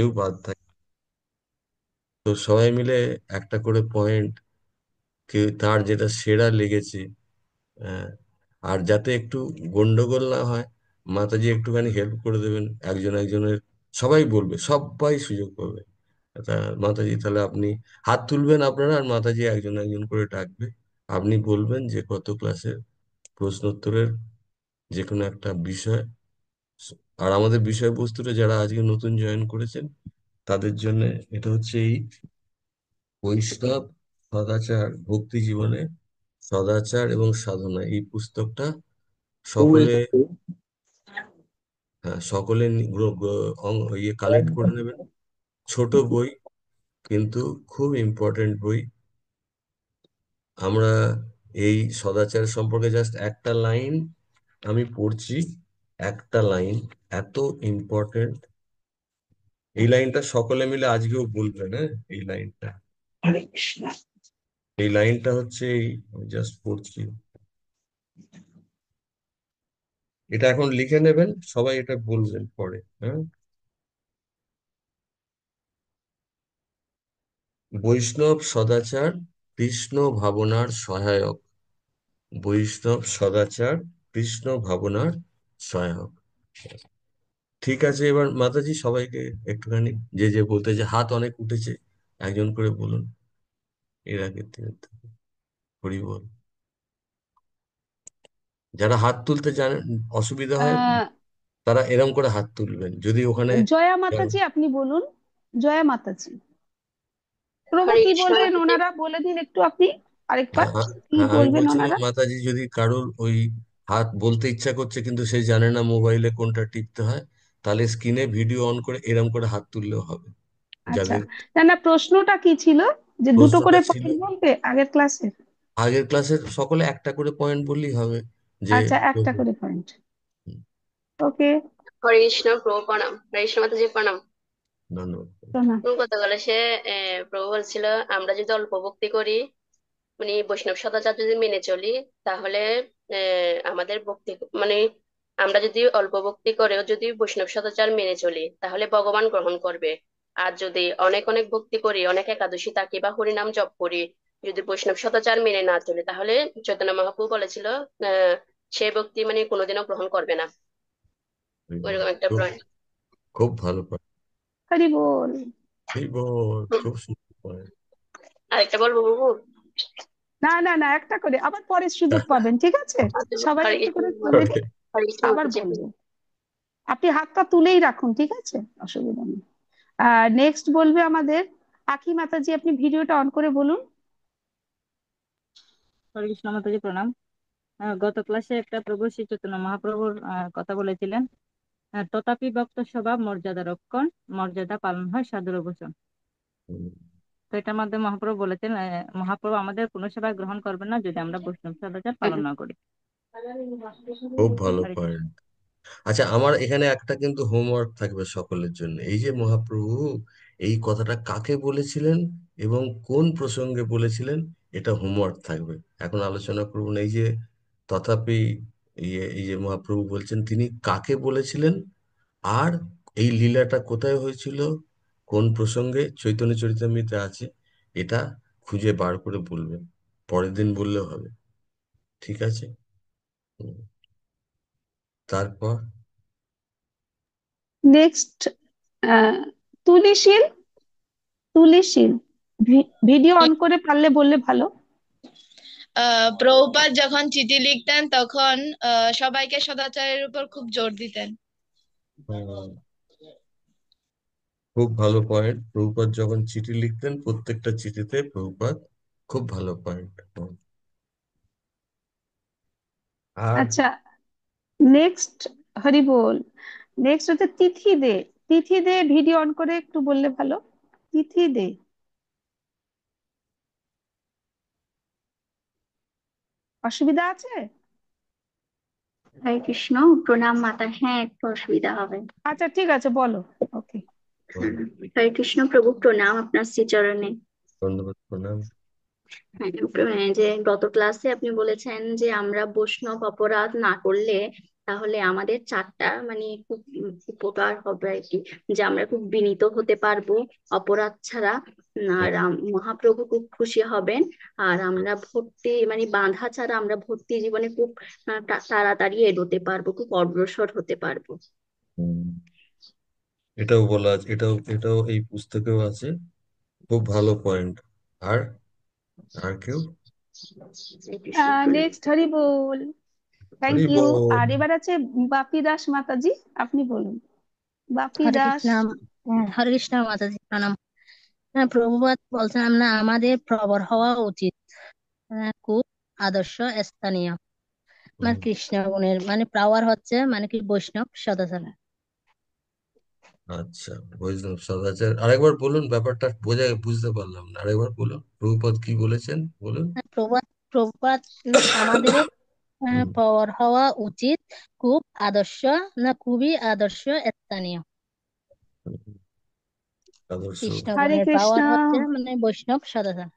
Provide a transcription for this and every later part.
কেউ বাদ থাকে। তো সবাই মিলে একটা করে পয়েন্ট, কেউ তার যেটা সেরা লেগেছে, হ্যাঁ, আর যাতে একটু গন্ডগোল না হয়, মাতাজি একটুখানি হেল্প করে দেবেন একজন একজনের। সবাই বলবে, সবাই সুযোগ পাবে। তা মাতাজি, তাহলে আপনি হাত তুলবেন আপনারা, আর মাতাজি একজন একজন করে ডাকবে। আপনি বলবেন যে কত ক্লাসের প্রশ্নোত্তরের যে কোনো একটা বিষয়। আর আমাদের বিষয়বস্তুটা যারা আজকে নতুন জয়েন করেছেন তাদের জন্য এটা হচ্ছে এই বৈষ্ণব সদাচার ভক্তি জীবনে, সদাচার এবং সাধনা, এই পুস্তকটা সকলে, হ্যাঁ, সকলে কালেক্ট করে নেবেন। ছোট বই, কিন্তু খুব ইম্পর্টেন্ট বই। আমরা এই সদাচার সম্পর্কে জাস্ট একটা লাইন আমি পড়ছি, একটা লাইন, এত ইম্পর্টেন্ট। এই লাইনটা সকলে মিলে আজকেও বলবেন, হ্যাঁ, এই লাইনটা। এই লাইনটা হচ্ছে এই, আমি জাস্ট পড়ছি, এটা এখন লিখে নেবেন, সবাই এটা বলবেন পরে, হ্যাঁ। বৈষ্ণব সদাচার কৃষ্ণ ভাবনার সহায়ক। বৈষ্ণব সদাচার কৃষ্ণ ভাবনার সহায়ক। ঠিক আছে, এবার মাতাজি সবাইকে একটুখানি, যে যে বলতে, যে হাত অনেক উঠেছে, একজন করে বলুন এর আগের দিনের থেকে। হরি বল। যারা হাত তুলতে জানেন, অসুবিধা হয়, আহ তারা এরম করে হাত তুলবেন যদি ওখানে। জয়া মাতাজি আপনি বলুন। জয়া মাতাজি, প্রভু হরে কি কৃষ্ণ বললেন মাতাজি। ওনারা বলে দিন একটু আপনি আরেকবার, হ্যাঁ, কি হ্যাঁ, আমি বলবেন বলছিলাম ওনারা? মাতাজি, যদি কারোর ওই হাত বলতে ইচ্ছা করছে কিন্তু সে জানে না মোবাইলে কোনটা টিপতে হয়, তাহলে স্ক্রিনে ভিডিও অন করে এরম করে হাত তুললেও হবে। আচ্ছা, যাদের না না, প্রশ্নটা কি ছিল? যে দুটো প্রশ্নটা করে ছিল, পয়েন্ট বলতে আগের ক্লাসে? আগের ক্লাসের সকলে একটা করে পয়েন্ট বললেই হবে, যে আচ্ছা, একটা করে পয়েন্ট। হুম, ওকে। হরে কৃষ্ণ প্রভু প্রণাম, হরে কৃষ্ণ মাতাজি প্রণাম। ধন্যবাদ। শোনা। প্রভু কথা বলে সে প্রভু বলছিল আমরা যদি অল্প ভক্তি করি, মানে বৈষ্ণব সদাচার যদি মেনে চলি, তাহলে আমাদের ভক্তি, মানে আমরা যদি অল্প ভক্তি করেও যদি বৈষ্ণব সদাচার মেনে চলি তাহলে ভগবান গ্রহণ করবে। আর যদি অনেক অনেক ভক্তি করি, অনেক একাদশী থাকি বা হরিনাম জপ করি, যদি বৈষ্ণব সদাচার মেনে না চলে, তাহলে চৈতন্য মহাপ্রভু বলেছিল আহ সে ভক্তি মানে কোনোদিনও গ্রহণ করবে না। ওইরকম একটা খুব, পয়েন্ট। খুব ভালো পয়েন্ট। হরি বল। এই বল, খুব সুন্দর পয়েন্ট। আরেকটা বলবো বাবু? না না না, একটা করে, আবার পরে সুযোগ পাবেন, ঠিক আছে? আচ্ছা, সবাই হরে একটু কৃষ্ণ করে বলে মাতাজি, দিন, হরে কৃষ্ণ আবার মাতাজি। বলবো। আপনি হাতটা তুলেই রাখুন, ঠিক আছে? অসুবিধা নেই। নেক্সট বলবে আমাদের আখি মাতাজি, আপনি ভিডিওটা অন করে বলুন। হরে কৃষ্ণ মাতাজি প্রণাম। গত ক্লাসে একটা প্রভু শ্রী চৈতন্য মহাপ্রভুর কথা বলেছিলেন, তথাপি ভক্ত স্বভাব মর্যাদা রক্ষণ, মর্যাদা পালন হয় সাধুর বচন। হুম, তো এটার মধ্যে মহাপ্রভু বলেছেন, মহাপ্রভু আমাদের কোনো সেবা গ্রহণ করবেন না যদি আমরা বৈষ্ণব সদাচার পালন না করি। খুব ভালো হরে কৃষ্ণ। পয়েন্ট। আচ্ছা, আমার এখানে একটা কিন্তু হোমওয়ার্ক থাকবে সকলের জন্য। এই যে মহাপ্রভু এই কথাটা কাকে বলেছিলেন এবং কোন প্রসঙ্গে বলেছিলেন, এটা হোমওয়ার্ক থাকবে। এখন আলোচনা করুন এই যে তথাপি, এই যে মহাপ্রভু বলছেন, তিনি কাকে বলেছিলেন, আর এই লীলাটা কোথায় হয়েছিল, কোন প্রসঙ্গে, চৈতন্য চরিতামৃতে আছে, এটা খুঁজে বার করে বলবেন। পরের দিন বললেও হবে, ঠিক আছে? হুম, তারপর নেক্সট, তুলিশীল। তুলিশীল, ভিডিও অন করে পারলে বললে ভালো। প্রভুপাদ যখন চিঠি লিখতেন তখন সবাইকে সদাচারের উপর খুব জোর দিতেন। আহ, খুব ভালো পয়েন্ট। প্রভুপাদ যখন চিঠি লিখতেন, প্রত্যেকটা চিঠিতে প্রভুপাদ, খুব ভালো পয়েন্ট। আর আচ্ছা, নেক্সট, হরি বল। নেক্সট হচ্ছে তিথি দে। তিথি দে, ভিডিও অন করে একটু বললে ভালো। তিথি দে, অসুবিধা আছে? হরে কৃষ্ণ প্রণাম মাতা, হ্যাঁ একটু অসুবিধা হবে। আচ্ছা, ঠিক আছে, বলো। ওকে। হ্যাঁ, হরে কৃষ্ণ প্রভু প্রণাম আপনার শ্রীচরণে। ধন্যবাদ, প্রণাম। হ্যাঁ, যে গত ক্লাসে আপনি বলেছেন যে আমরা বৈষ্ণব অপরাধ না করলে তাহলে আমাদের চারটা মানে খুব উপকার হবে আর কি, যে আমরা খুব বিনীত হতে পারবো অপরাধ ছাড়া। আর মহাপ্রভু খুব খুশি হবেন। আর আমরা ভক্তি মানে বাঁধা ছাড়া আমরা ভক্তি জীবনে খুব তাড়াতাড়ি এগোতে পারবো, খুব অগ্রসর হতে পারবো। হুম, এটাও বলা আছে, এটাও এই পুস্তকেও আছে। খুব ভালো পয়েন্ট। আর আর কেউ? হরে কৃষ্ণ প্রণাম। নেক্সট হরি বল। Thank Hari you. বল। আর এবার আছে বাপি দাস মাতাজি, আপনি বলুন। বাপি হরে দাস। কৃষ্ণ। হরে কৃষ্ণ মাতাজি প্রণাম। প্রভুপাদ বলছেন না আমাদের প্রবর হওয়া উচিত, খুব আদর্শ স্থানীয়, মানে হুম, কৃষ্ণ গুণের মানে পাওয়ার হচ্ছে মানে কি বৈষ্ণব সদাচার। আচ্ছা, বৈষ্ণব সদাচার আরেকবার বলুন, ব্যাপারটা বুঝতে পারলাম না, আরেকবার বলুন প্রভুপদ কি বলেছেন বলুন। প্রভুপাদ প্রভুপাদ আমাদের হুম, পাওয়ার হওয়া উচিত খুব আদর্শ, না খুবই আদর্শ স্থানীয়, হুম, আদর্শ। কৃষ্ণ হরে গুণের কৃষ্ণ। পাওয়ার হচ্ছে মানে বৈষ্ণব সদাচার।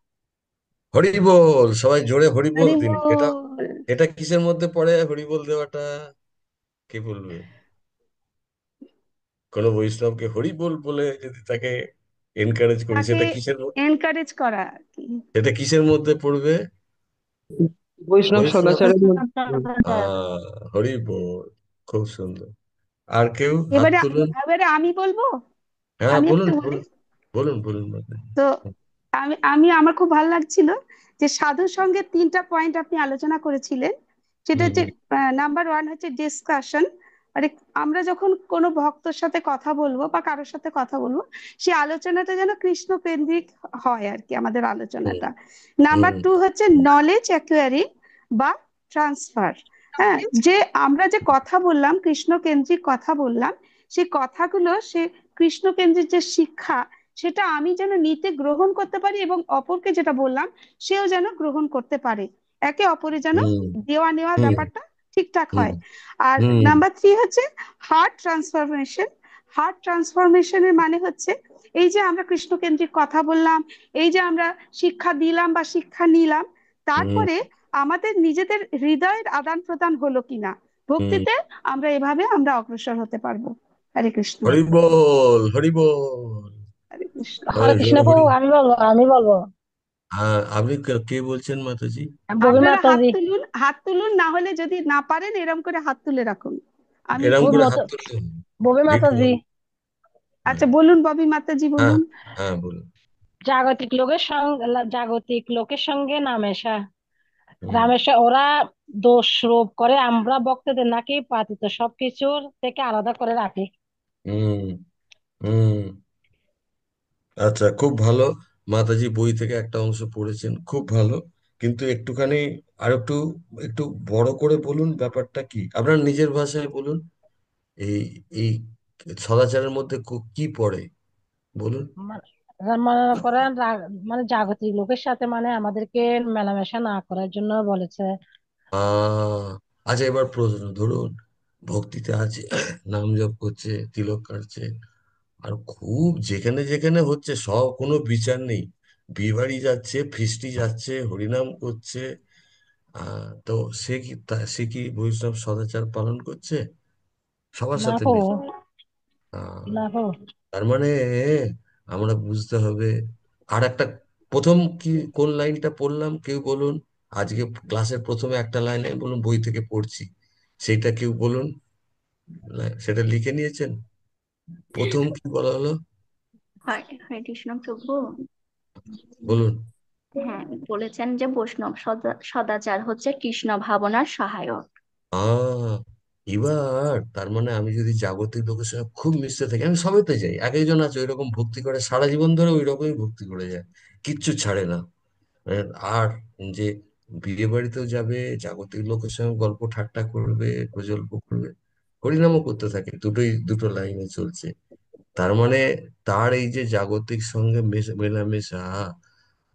হরি বল, সবাই জোরে হরি বল হরি দিন। এটা বল। এটা কিসের মধ্যে পড়ে হরি বল দেওয়াটা? কে বলবে? কোনো বৈষ্ণবকে হরি বল বলে যদি তাকে এনকারেজ করি, তাকে সেটা কিসের এনকারেজ করা আর কি। সেটা কিসের মধ্যে পড়বে? বৈষ্ণব বৈষ্ণব। সদাচারের বৈষ্ণব মধ্যে পড়বে। সদাচার। হরি বল। খুব সুন্দর। আর কেউ হাত এবারে তুলুন। এবারে আমি বলবো। হ্যাঁ, আমি বলুন একটু বলি। বলুন। বলুন বলুন মাতাজি। তো আমি আমি আমার খুব ভালো লাগছিল যে সাধুর সঙ্গে তিনটা পয়েন্ট আপনি আলোচনা করেছিলেন। সেটা হুম হচ্ছে নাম্বার ওয়ান হচ্ছে ডিসকাশন। মানে আমরা যখন কোনো ভক্তর সাথে কথা বলবো বা কারোর সাথে কথা বলবো, সেই আলোচনাটা যেন কৃষ্ণ কেন্দ্রিক হয় আর কি, আমাদের হুম আলোচনাটা। নাম্বার হুম টু হচ্ছে নলেজ অ্যাকোয়ারিং বা ট্রান্সফার। হ্যাঁ, যে আমরা যে কথা বললাম, কৃষ্ণ কেন্দ্রিক কথা বললাম, সেই কথাগুলো সে কৃষ্ণ কেন্দ্রিক যে শিক্ষা, সেটা আমি যেন নিতে গ্রহণ করতে পারি এবং অপরকে যেটা বললাম সেও যেন গ্রহণ করতে পারে, একে অপরে যেন হুম দেওয়া নেওয়া হুম ব্যাপারটা ঠিকঠাক হুম হয়। আর হুম নাম্বার থ্রি হচ্ছে হার্ট ট্রান্সফরমেশন। হার্ট ট্রান্সফরমেশনের মানে হচ্ছে এই যে আমরা কৃষ্ণকেন্দ্রিক কথা বললাম, এই যে আমরা শিক্ষা দিলাম বা শিক্ষা নিলাম, হুম তারপরে আমাদের নিজেদের হৃদয়ের আদান প্রদান হলো কিনা হুম। ভক্তিতে, আমরা এভাবে আমরা অগ্রসর হতে পারবো। হরে কৃষ্ণ। হরি বল হরি বল। হরে কৃষ্ণ। হরে সবাই কৃষ্ণ জোরে হরি। প্রভু, আমি বলবো। আপনি কে বলছেন মাতাজি? ববি আপনারা হাত মাতাজি। তুলুন, হাত তুলুন, না হলে যদি না পারেন এরম করে হাত তুলে রাখুন। আমি এরম ববি করে মত হাত তুললেন? ববি মাতাজি। লিটন। হ্যাঁ আচ্ছা বলুন ববি মাতাজি হ্যাঁ বলুন। হ্যাঁ, বলুন। জাগতিক লোকের সঙ্গে নামেশা, হুম রামেশা ওরা দোষ রোপ করে, আমরা ভক্তদের নাকি পাতিত সবকিছুর থেকে আলাদা করে রাখি। হুম হুম। আচ্ছা, খুব ভালো। মাতাজি বই থেকে একটা অংশ পড়েছেন, খুব ভালো। কিন্তু একটুখানি আর একটু একটু বড় করে বলুন, ব্যাপারটা কি আপনার নিজের ভাষায় বলুন। এই এই সদাচারের মধ্যে কি পড়ে বলুন। মানে মনে করেন মানে জাগতিক লোকের সাথে মানে আমাদেরকে মেলামেশা না করার জন্য বলেছে। আহ আচ্ছা, এবার প্রশ্ন ধরুন, ভক্তিতে আছে, নাম জপ করছে, তিলক কাটছে, আর খুব যেখানে যেখানে হচ্ছে সব, কোনো বিচার নেই, বিয়ে বাড়ি যাচ্ছে, ফিস্টি যাচ্ছে, হরিনাম করছে, তো সে কি বৈষ্ণব সদাচার পালন করছে সবার না সাথে হো, মিশে? আহ, না হো। তার মানে আমরা বুঝতে হবে। আর একটা, প্রথম কি কোন লাইনটা পড়লাম কেউ বলুন? আজকে ক্লাসের প্রথমে একটা লাইন আমি বলুন বই থেকে পড়ছি, সেইটা কেউ বলুন। সেটা লিখে নিয়েছেন? প্রথম কি বলা হলো? হরে হরে কৃষ্ণ প্রভু। বলুন। হ্যাঁ, বলেছেন যে বৈষ্ণব সদাচার হচ্ছে কৃষ্ণ ভাবনার সহায়ক। আহ এবার তার মানে আমি যদি জাগতিক লোকের সঙ্গে খুব মিশতে থাকি, আমি সবেতে যাই, এক একজন আছে ওই রকম ভক্তি করে সারা জীবন ধরে ওই রকমই ভক্তি করে যায়, কিচ্ছু ছাড়ে না। আর যে বিয়ে বাড়িতেও যাবে, জাগতিক লোকের সঙ্গে গল্প ঠাট্টা করবে, গজল্প করবে, হরিনামও করতে থাকে, দুটো লাইনে চলছে। তার মানে তার এই যে জাগতিক সঙ্গে মেলামেশা,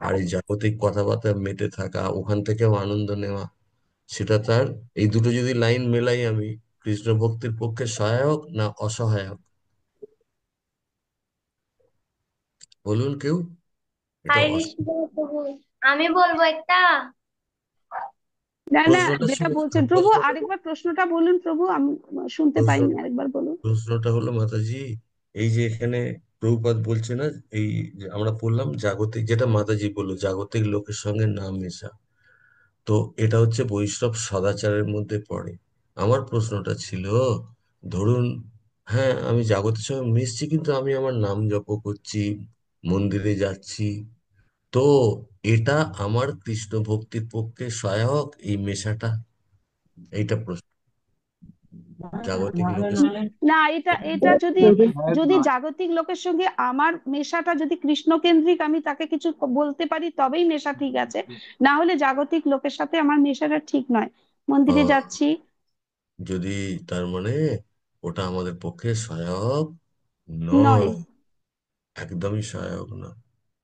আর এই জাগতিক কথাবার্তা মেতে থাকা, ওখান থেকেও আনন্দ নেওয়া, সেটা তার, এই দুটো যদি লাইন মেলাই আমি, কৃষ্ণ ভক্তির পক্ষে সহায়ক না অসহায়ক বলুন কেউ? এটা হরে কৃষ্ণ প্রভু, আমি বলবো একটা। না না, প্রশ্নটা যেটা শুনে বলছেন প্রভু, প্রশ্নটা আরেকবার প্রশ্নটা বলুন প্রভু, আমি শুনতে প্রশ্ন পাইনি, আরেকবার বলুন। প্রশ্নটা হলো মাতাজি, এই যে এখানে প্রভুপাদ বলছে না, এই যে আমরা পড়লাম জাগতিক, যেটা মাতাজি বললো জাগতিক লোকের সঙ্গে না মেশা, তো এটা হচ্ছে বৈষ্ণব সদাচারের মধ্যে পড়ে। আমার প্রশ্নটা ছিল, ধরুন, হ্যাঁ আমি জাগতিক সঙ্গে মিশছি, কিন্তু আমি আমার নাম জপ করছি, মন্দিরে যাচ্ছি, তো এটা আমার কৃষ্ণ ভক্তির পক্ষে সহায়ক এই মেশাটা? এইটা প্রশ্ন, জাগতিক লোকের সঙ্গে। না, এটা এটা যদি যদি জাগতিক লোকের সঙ্গে আমার মেশাটা যদি কৃষ্ণ কেন্দ্রিক, আমি তাকে কিছু বলতে পারি তবেই মেশা ঠিক আছে, না হলে জাগতিক লোকের সাথে আমার মেশাটা ঠিক নয়। মন্দিরে আহ, যাচ্ছি, যদি তার মানে ওটা আমাদের পক্ষে সহায়ক নয়। নয়, একদমই সহায়ক না।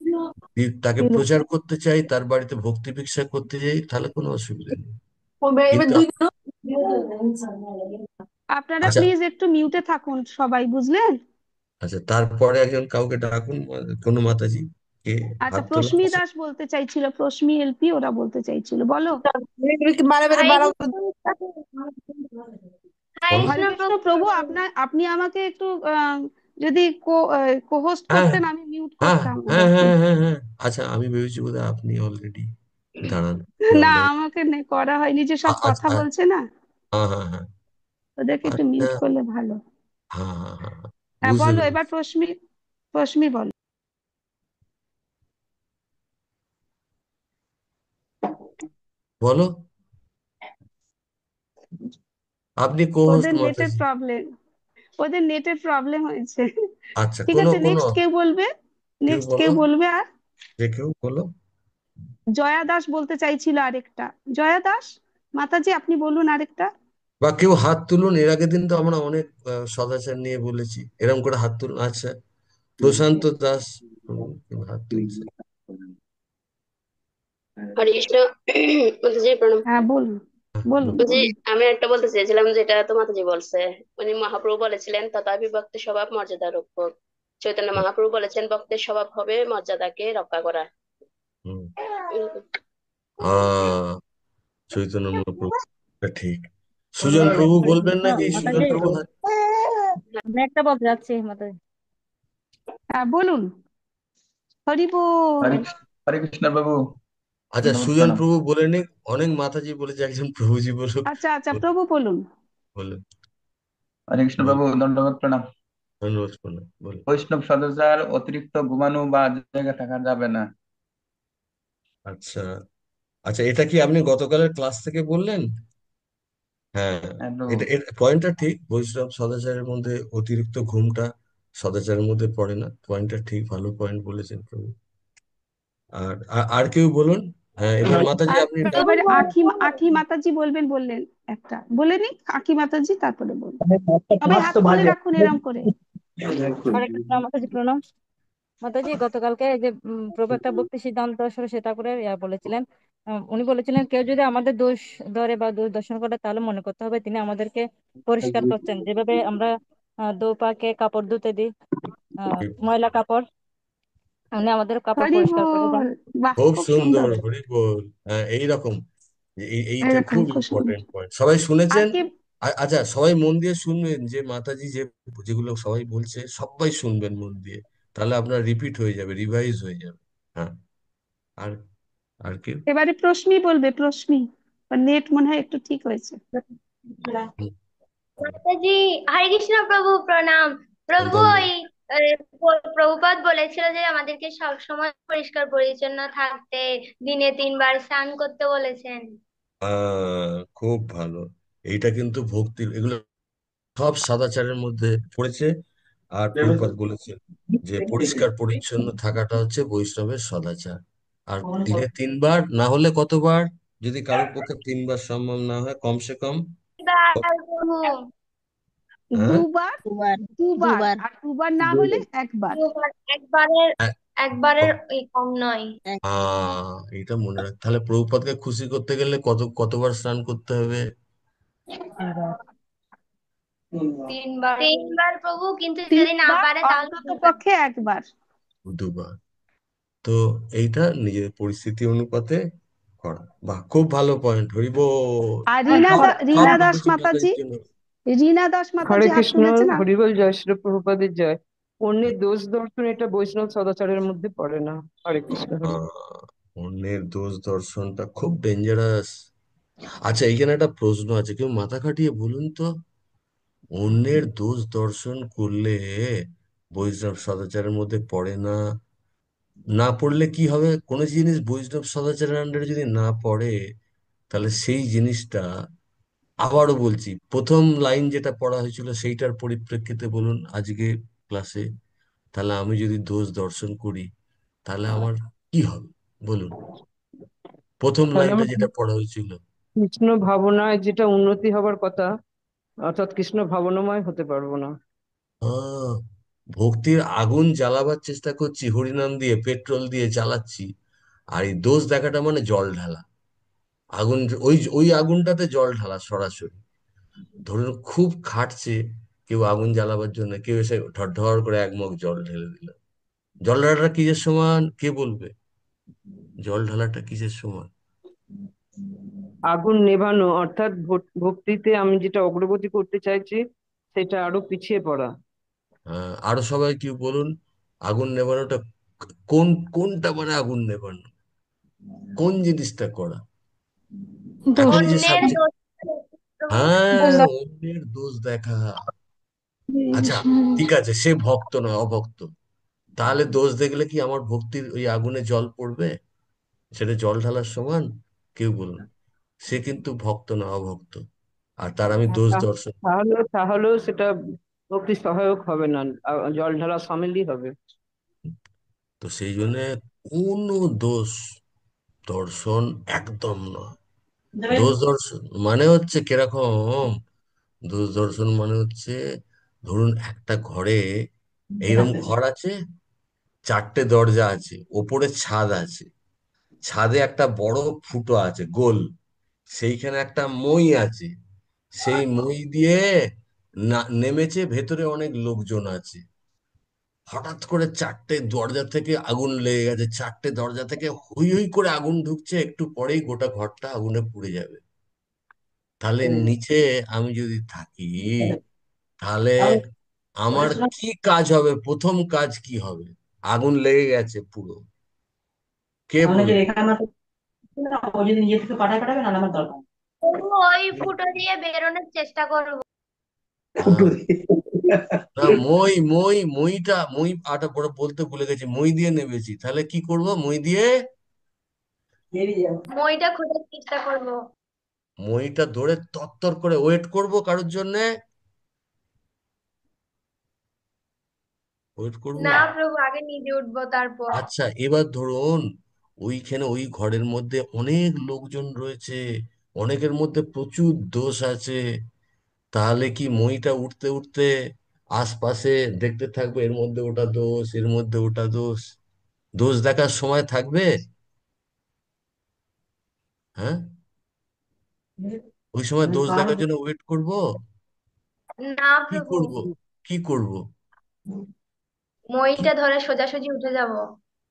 যদি তাকে প্রচার করতে চাই, তার বাড়িতে ভক্তি ভিক্ষা করতে চাই, তাহলে কোনো অসুবিধা নেই, কিন্তু আপনারা আচ্ছা, প্লিজ একটু মিউটে থাকুন সবাই, বুঝলেন? আচ্ছা তারপরে একজন কাউকে ডাকুন, কোনো মাতাজি কে আচ্ছা, হাত তোলা প্রশ্মি আছে? দাস বলতে চাইছিল, প্রশ্মি এলপি ওরা বলতে চাইছিল, বলো। হাই হাই বলো। হরে কৃষ্ণ কৃষ্ণ প্রভু প্রভু, প্রণাম। আপনি আমাকে একটু যদি কোহোস্ট হ্যাঁ করতেন, আমি মিউট হ্যাঁ করতাম হ্যাঁ ওদেরকে। হ্যাঁ হ্যাঁ হ্যাঁ, আচ্ছা আমি ভেবেছি বোধহয় আপনি অলরেডি, দাঁড়ান না, আমরা আমাকে করা হয়নি, যে সব কথা আচ্ছা, বলছে না, হ্যাঁ হ্যাঁ হ্যাঁ, ওদেরকে একটু আচ্ছা, মিউট করলে ভালো। হ্যাঁ হ্যাঁ হ্যাঁ হ্যাঁ, হ্যাঁ বুঝতে বলো এবার, পেরেছি। প্রশ্মি, প্রশ্মি বলো। বলো, আপনি কোহোস্ট ওদের নেটের মাতাজি। প্রবলেম, ওদের নেটের প্রবলেম হয়েছে। আচ্ছা, ঠিক কোনো আছে, কোনো নেক্সট কেউ বলবে, কেউ নেক্সট বলো, কেউ বলবে আর। যে কেউ বলো, জয়া দাস বলতে চাইছিল আরেকটা, জয়া দাস মাতাজি আপনি বলুন আরেকটা। বা কেউ হাত তুলুন। এর আগের দিন তো আমরা অনেক সদাচার নিয়ে বলেছি, এরকম করে হাত তুলুন। আচ্ছা, প্রশান্ত দাস, কেউ হাত তুলছে? হরে কৃষ্ণ। মাতাজি প্রণাম। হ্যাঁ বলুন, বলুন বলুন। মাতাজি, বলুন। আমি একটা বলতে চেয়েছিলাম, যেটা তো মাতাজি বলছে। উনি মহাপ্রভু বলেছিলেন তথাপি ভক্তের স্বভাব মর্যাদা রক্ষক। চৈতন্য মহাপ্রভু বলেছেন ভক্তের স্বভাব হবে মর্যাদাকে রক্ষা করা। হুম। এরকম। আহ চৈতন্য মহাপ্রভু, এটা ঠিক। সুজন প্রভু হরে বলবেন কৃষ্ণ নাকি? সুজন মাতাজি, প্রভু আমি একটা বলতে যাচ্ছি মাতাজি। হ্যাঁ বলুন। হরি হরে বল। কৃষ্ণ, হরে কৃষ্ণ বাবু, আচ্ছা, দণ্ডবত সুজন প্রণাম। প্রভু বলে নিক। অনেক মাতাজি বলেছে, একজন প্রভুজি বলুক। আচ্ছা আচ্ছা, বলুন, প্রভু বলুন। বলুন, হরে কৃষ্ণ বলুন। বাবু, দণ্ডবত প্রণাম। ধন্যবাদ, বলুন। বৈষ্ণব সদাচার অতিরিক্ত ঘুমানো বা জায়গা থাকা যাবে না। আচ্ছা, আচ্ছা, এটা কি আপনি গতকালের ক্লাস থেকে বললেন? হ্যাঁ, হ্যাঁ প্রভু। এটা পয়েন্টটা ঠিক। বৈষ্ণব সদাচারের মধ্যে অতিরিক্ত ঘুমটা সদাচারের মধ্যে পড়ে না, পয়েন্টটা ঠিক, ভালো পয়েন্ট বলেছেন প্রভু। আর আর কেউ বলুন। হ্যাঁ, এবার মাতাজি আর আপনি এবারে ডাকুন। আখি, আখি মাতাজি বলবেন বললেন, একটা বলে নি আখি মাতাজি, তারপরে বলুন। সবাই হাত তুলে রাখুন এরম করে। হরে কৃষ্ণ মাতাজি প্রণাম। মাতাজি, গতকালকে এই যে প্রভু একটা ভক্তি সিদ্ধান্ত সরস্বতী ঠাকুরের বলেছিলেন। উনি বলেছিলেন কেউ যদি আমাদের দোষ ধরে বা দোষ দর্শন করে, তাহলে মনে করতে হবে তিনি আমাদেরকে পরিষ্কার করছেন, যেভাবে আমরা দু পাকে কাপড় ধুতে দিই, ময়লা কাপড়, উনি আমাদের কাপড় হরি পরিষ্কার করে দেন। বল। বাহ, খুব খুব সুন্দর, সুন্দর। হরি বল। হ্যাঁ, এইরকম, এইটা এরকম খুব খুব সুন্দর। ইম্পর্টেন্ট পয়েন্ট, সবাই আর শুনেছেন? কি? আচ্ছা, সবাই মন দিয়ে শুনবেন, যে মাতাজি যেগুলো সবাই বলছে, সবাই শুনবেন মন দিয়ে, তাহলে আপনার রিপিট হয়ে যাবে, রিভাইজ হয়ে যাবে। হ্যাঁ, আর আর কি? এবারে প্রশ্মি বলবে, প্রশ্মি, নেট মনে হয় একটু ঠিক হয়েছে। হুম, মাতাজি, হরে কৃষ্ণ প্রভু প্রণাম। প্রভু ধন্যবাদ। ওই প্রভুপাদ বলেছিল যে আমাদেরকে সব সময় পরিষ্কার পরিচ্ছন্ন থাকতে, দিনে 3 বার স্নান করতে বলেছেন। খুব ভালো। এইটা কিন্তু ভক্তির, এগুলো সব সদাচারের মধ্যে পড়েছে। আর প্রভুপাদ বলেছেন যে পরিষ্কার পরিচ্ছন্ন থাকাটা হচ্ছে বৈষ্ণবের সদাচার। আর দিনে 3 বার, না হলে কতবার? যদি কারোর পক্ষে 3 বার সম্ভব না হয়, কমসে কম প্রভু হ্যাঁ, দুবার, দুবার। দুবার, দুবার। আর দুবার না হলে একবার। 2 বার, একবারের এক- একবারের কম নয়। এক। এটা মনে রাখ। তাহলে প্রভুপাদকে খুশি করতে গেলে কতবার স্নান করতে হবে? দুবার। 3 বার প্রভু, কিন্তু যদি না তিনবার, পারে তাহলে অন্তত 2 বার। পক্ষে একবার। 2 বার। তো এইটা নিজের পরিস্থিতি অনুপাতে করা। বাহ, খুব ভালো পয়েন্ট, হরিবোল। আর আর রিনা সব রিনা দাস বলেছি মাতাজি, মাতাজির জন্য। রিনা দাস হরে মাতাজি হাত কৃষ্ণ, তুলেছে না? হরিবল, জয় শ্রী প্রভুপাদের জয়। অন্যের দোষ দর্শন এটা বৈষ্ণব সদাচারের মধ্যে পড়ে না। হরে কৃষ্ণ, হরে। অন্যের দোষ দর্শনটা খুব ডেঞ্জারাস। আচ্ছা, এইখানে একটা প্রশ্ন আছে, কেউ মাথা খাটিয়ে বলুন তো, অন্যের দোষ দর্শন করলে বৈষ্ণব সদাচারের মধ্যে পড়ে না? না পড়লে কি হবে? কোনো জিনিস বৈষ্ণব সদাচারের আন্ডারে যদি না পড়ে, তাহলে সেই জিনিসটা, আবারও বলছি, প্রথম লাইন যেটা পড়া হয়েছিল সেইটার পরিপ্রেক্ষিতে বলুন আজকে ক্লাসে, তাহলে আমি যদি দোষ দর্শন করি তাহলে আমার কি হবে বলুন? প্রথম তাহলে লাইনটা আমরা যেটা পড়া হয়েছিল। কৃষ্ণ ভাবনায় যেটা উন্নতি হবার কথা, অর্থাৎ কৃষ্ণ ভাবনাময় হতে পারবো না। আহ ভক্তির আগুন জ্বালাবার চেষ্টা করছি, হরিনাম দিয়ে পেট্রোল দিয়ে জ্বালাচ্ছি, আর এই দোষ দেখাটা মানে জল ঢালা। আগুন, ওই ওই আগুনটাতে জল ঢালা সরাসরি। ধরুন খুব খাটছে কেউ আগুন জ্বালাবার জন্য, কেউ এসে ঢর ঢর করে এক মগ জল ঢেলে দিল। জল ঢালাটা কিসের সমান কে বলবে? জল ঢালাটা কিসের সমান? আগুন নেভানো, অর্থাৎ ভক্তিতে আমি যেটা অগ্রগতি করতে চাইছি সেটা আরো পিছিয়ে পড়া। আরো সবাই কি বলুন, আগুন নেভানোটা কোনটা মানে আগুন নেভানো, কোন জিনিসটা করা? এখন এই যে অন্যের সাবজেক্ট, দোষ হ্যাঁ, অন্যের দোষ দেখা। আচ্ছা, ঠিক আছে, সে ভক্ত নয়, অভক্ত, তাহলে দোষ দেখলে কি আমার ভক্তির ওই আগুনে জল পড়বে? সেটা জল ঢালার সমান? কেউ বলুন। সে কিন্তু ভক্ত না, অভক্ত, আর তার আমি হ্যাঁ, দোষ দর্শন। তাহলেও সেটা ভক্তি সহায়ক হবে না, জল ঢালা সামিলই হবে। তো সেই জন্য কোনো দোষ দর্শন একদম নয়। দোষ দর্শন মানে হচ্ছে কিরকম? দোষ দর্শন মানে হচ্ছে, ধরুন একটা ঘরে, এইরকম ঘর আছে, চারটে দরজা আছে, ওপরে ছাদ আছে, ছাদে একটা বড় ফুটো আছে গোল, সেইখানে একটা মই আছে, সেই মই দিয়ে নেমেছে, ভেতরে অনেক লোকজন আছে। হঠাৎ করে চারটে দরজা থেকে আগুন লেগে গেছে, চারটে দরজা থেকে হুই হুই করে আগুন ঢুকছে, একটু পরেই গোটা ঘরটা আগুনে পুড়ে যাবে। তাহলে নিচে আমি যদি থাকি, তাহলে আমার কি কাজ হবে? প্রথম কাজ কি হবে? আগুন লেগে গেছে পুরো, কে বলবে? তবু ওই ফুটো দিয়ে বেরোনোর চেষ্টা করবো। আহ, না, মই আটা পরে বলতে ভুলে গেছি, মই দিয়ে নেমেছি, তাহলে কি করব? মই দিয়ে, মইটা খোঁজার চেষ্টা করবো। মইটা ধরে তত্তর করে ওয়েট করব কারোর জন্যে, ওয়েট করব। না প্রভু, আগে নিজে উঠবো তারপর। আচ্ছা, এবার ধরুন ওইখানে ওই ঘরের মধ্যে অনেক লোকজন রয়েছে, অনেকের মধ্যে প্রচুর দোষ আছে, তাহলে কি মইটা উঠতে উঠতে আশপাশে দেখতে থাকবে, এর মধ্যে ওটা দোষ, এর মধ্যে ওটা দোষ, দোষ দেখার সময় থাকবে? হ্যাঁ, ওই সময় দোষ দেখার জন্য ওয়েট করব? না কি প্রভু, করব? কি করব? কি, মইটা ধরে সোজাসুজি উঠে যাব।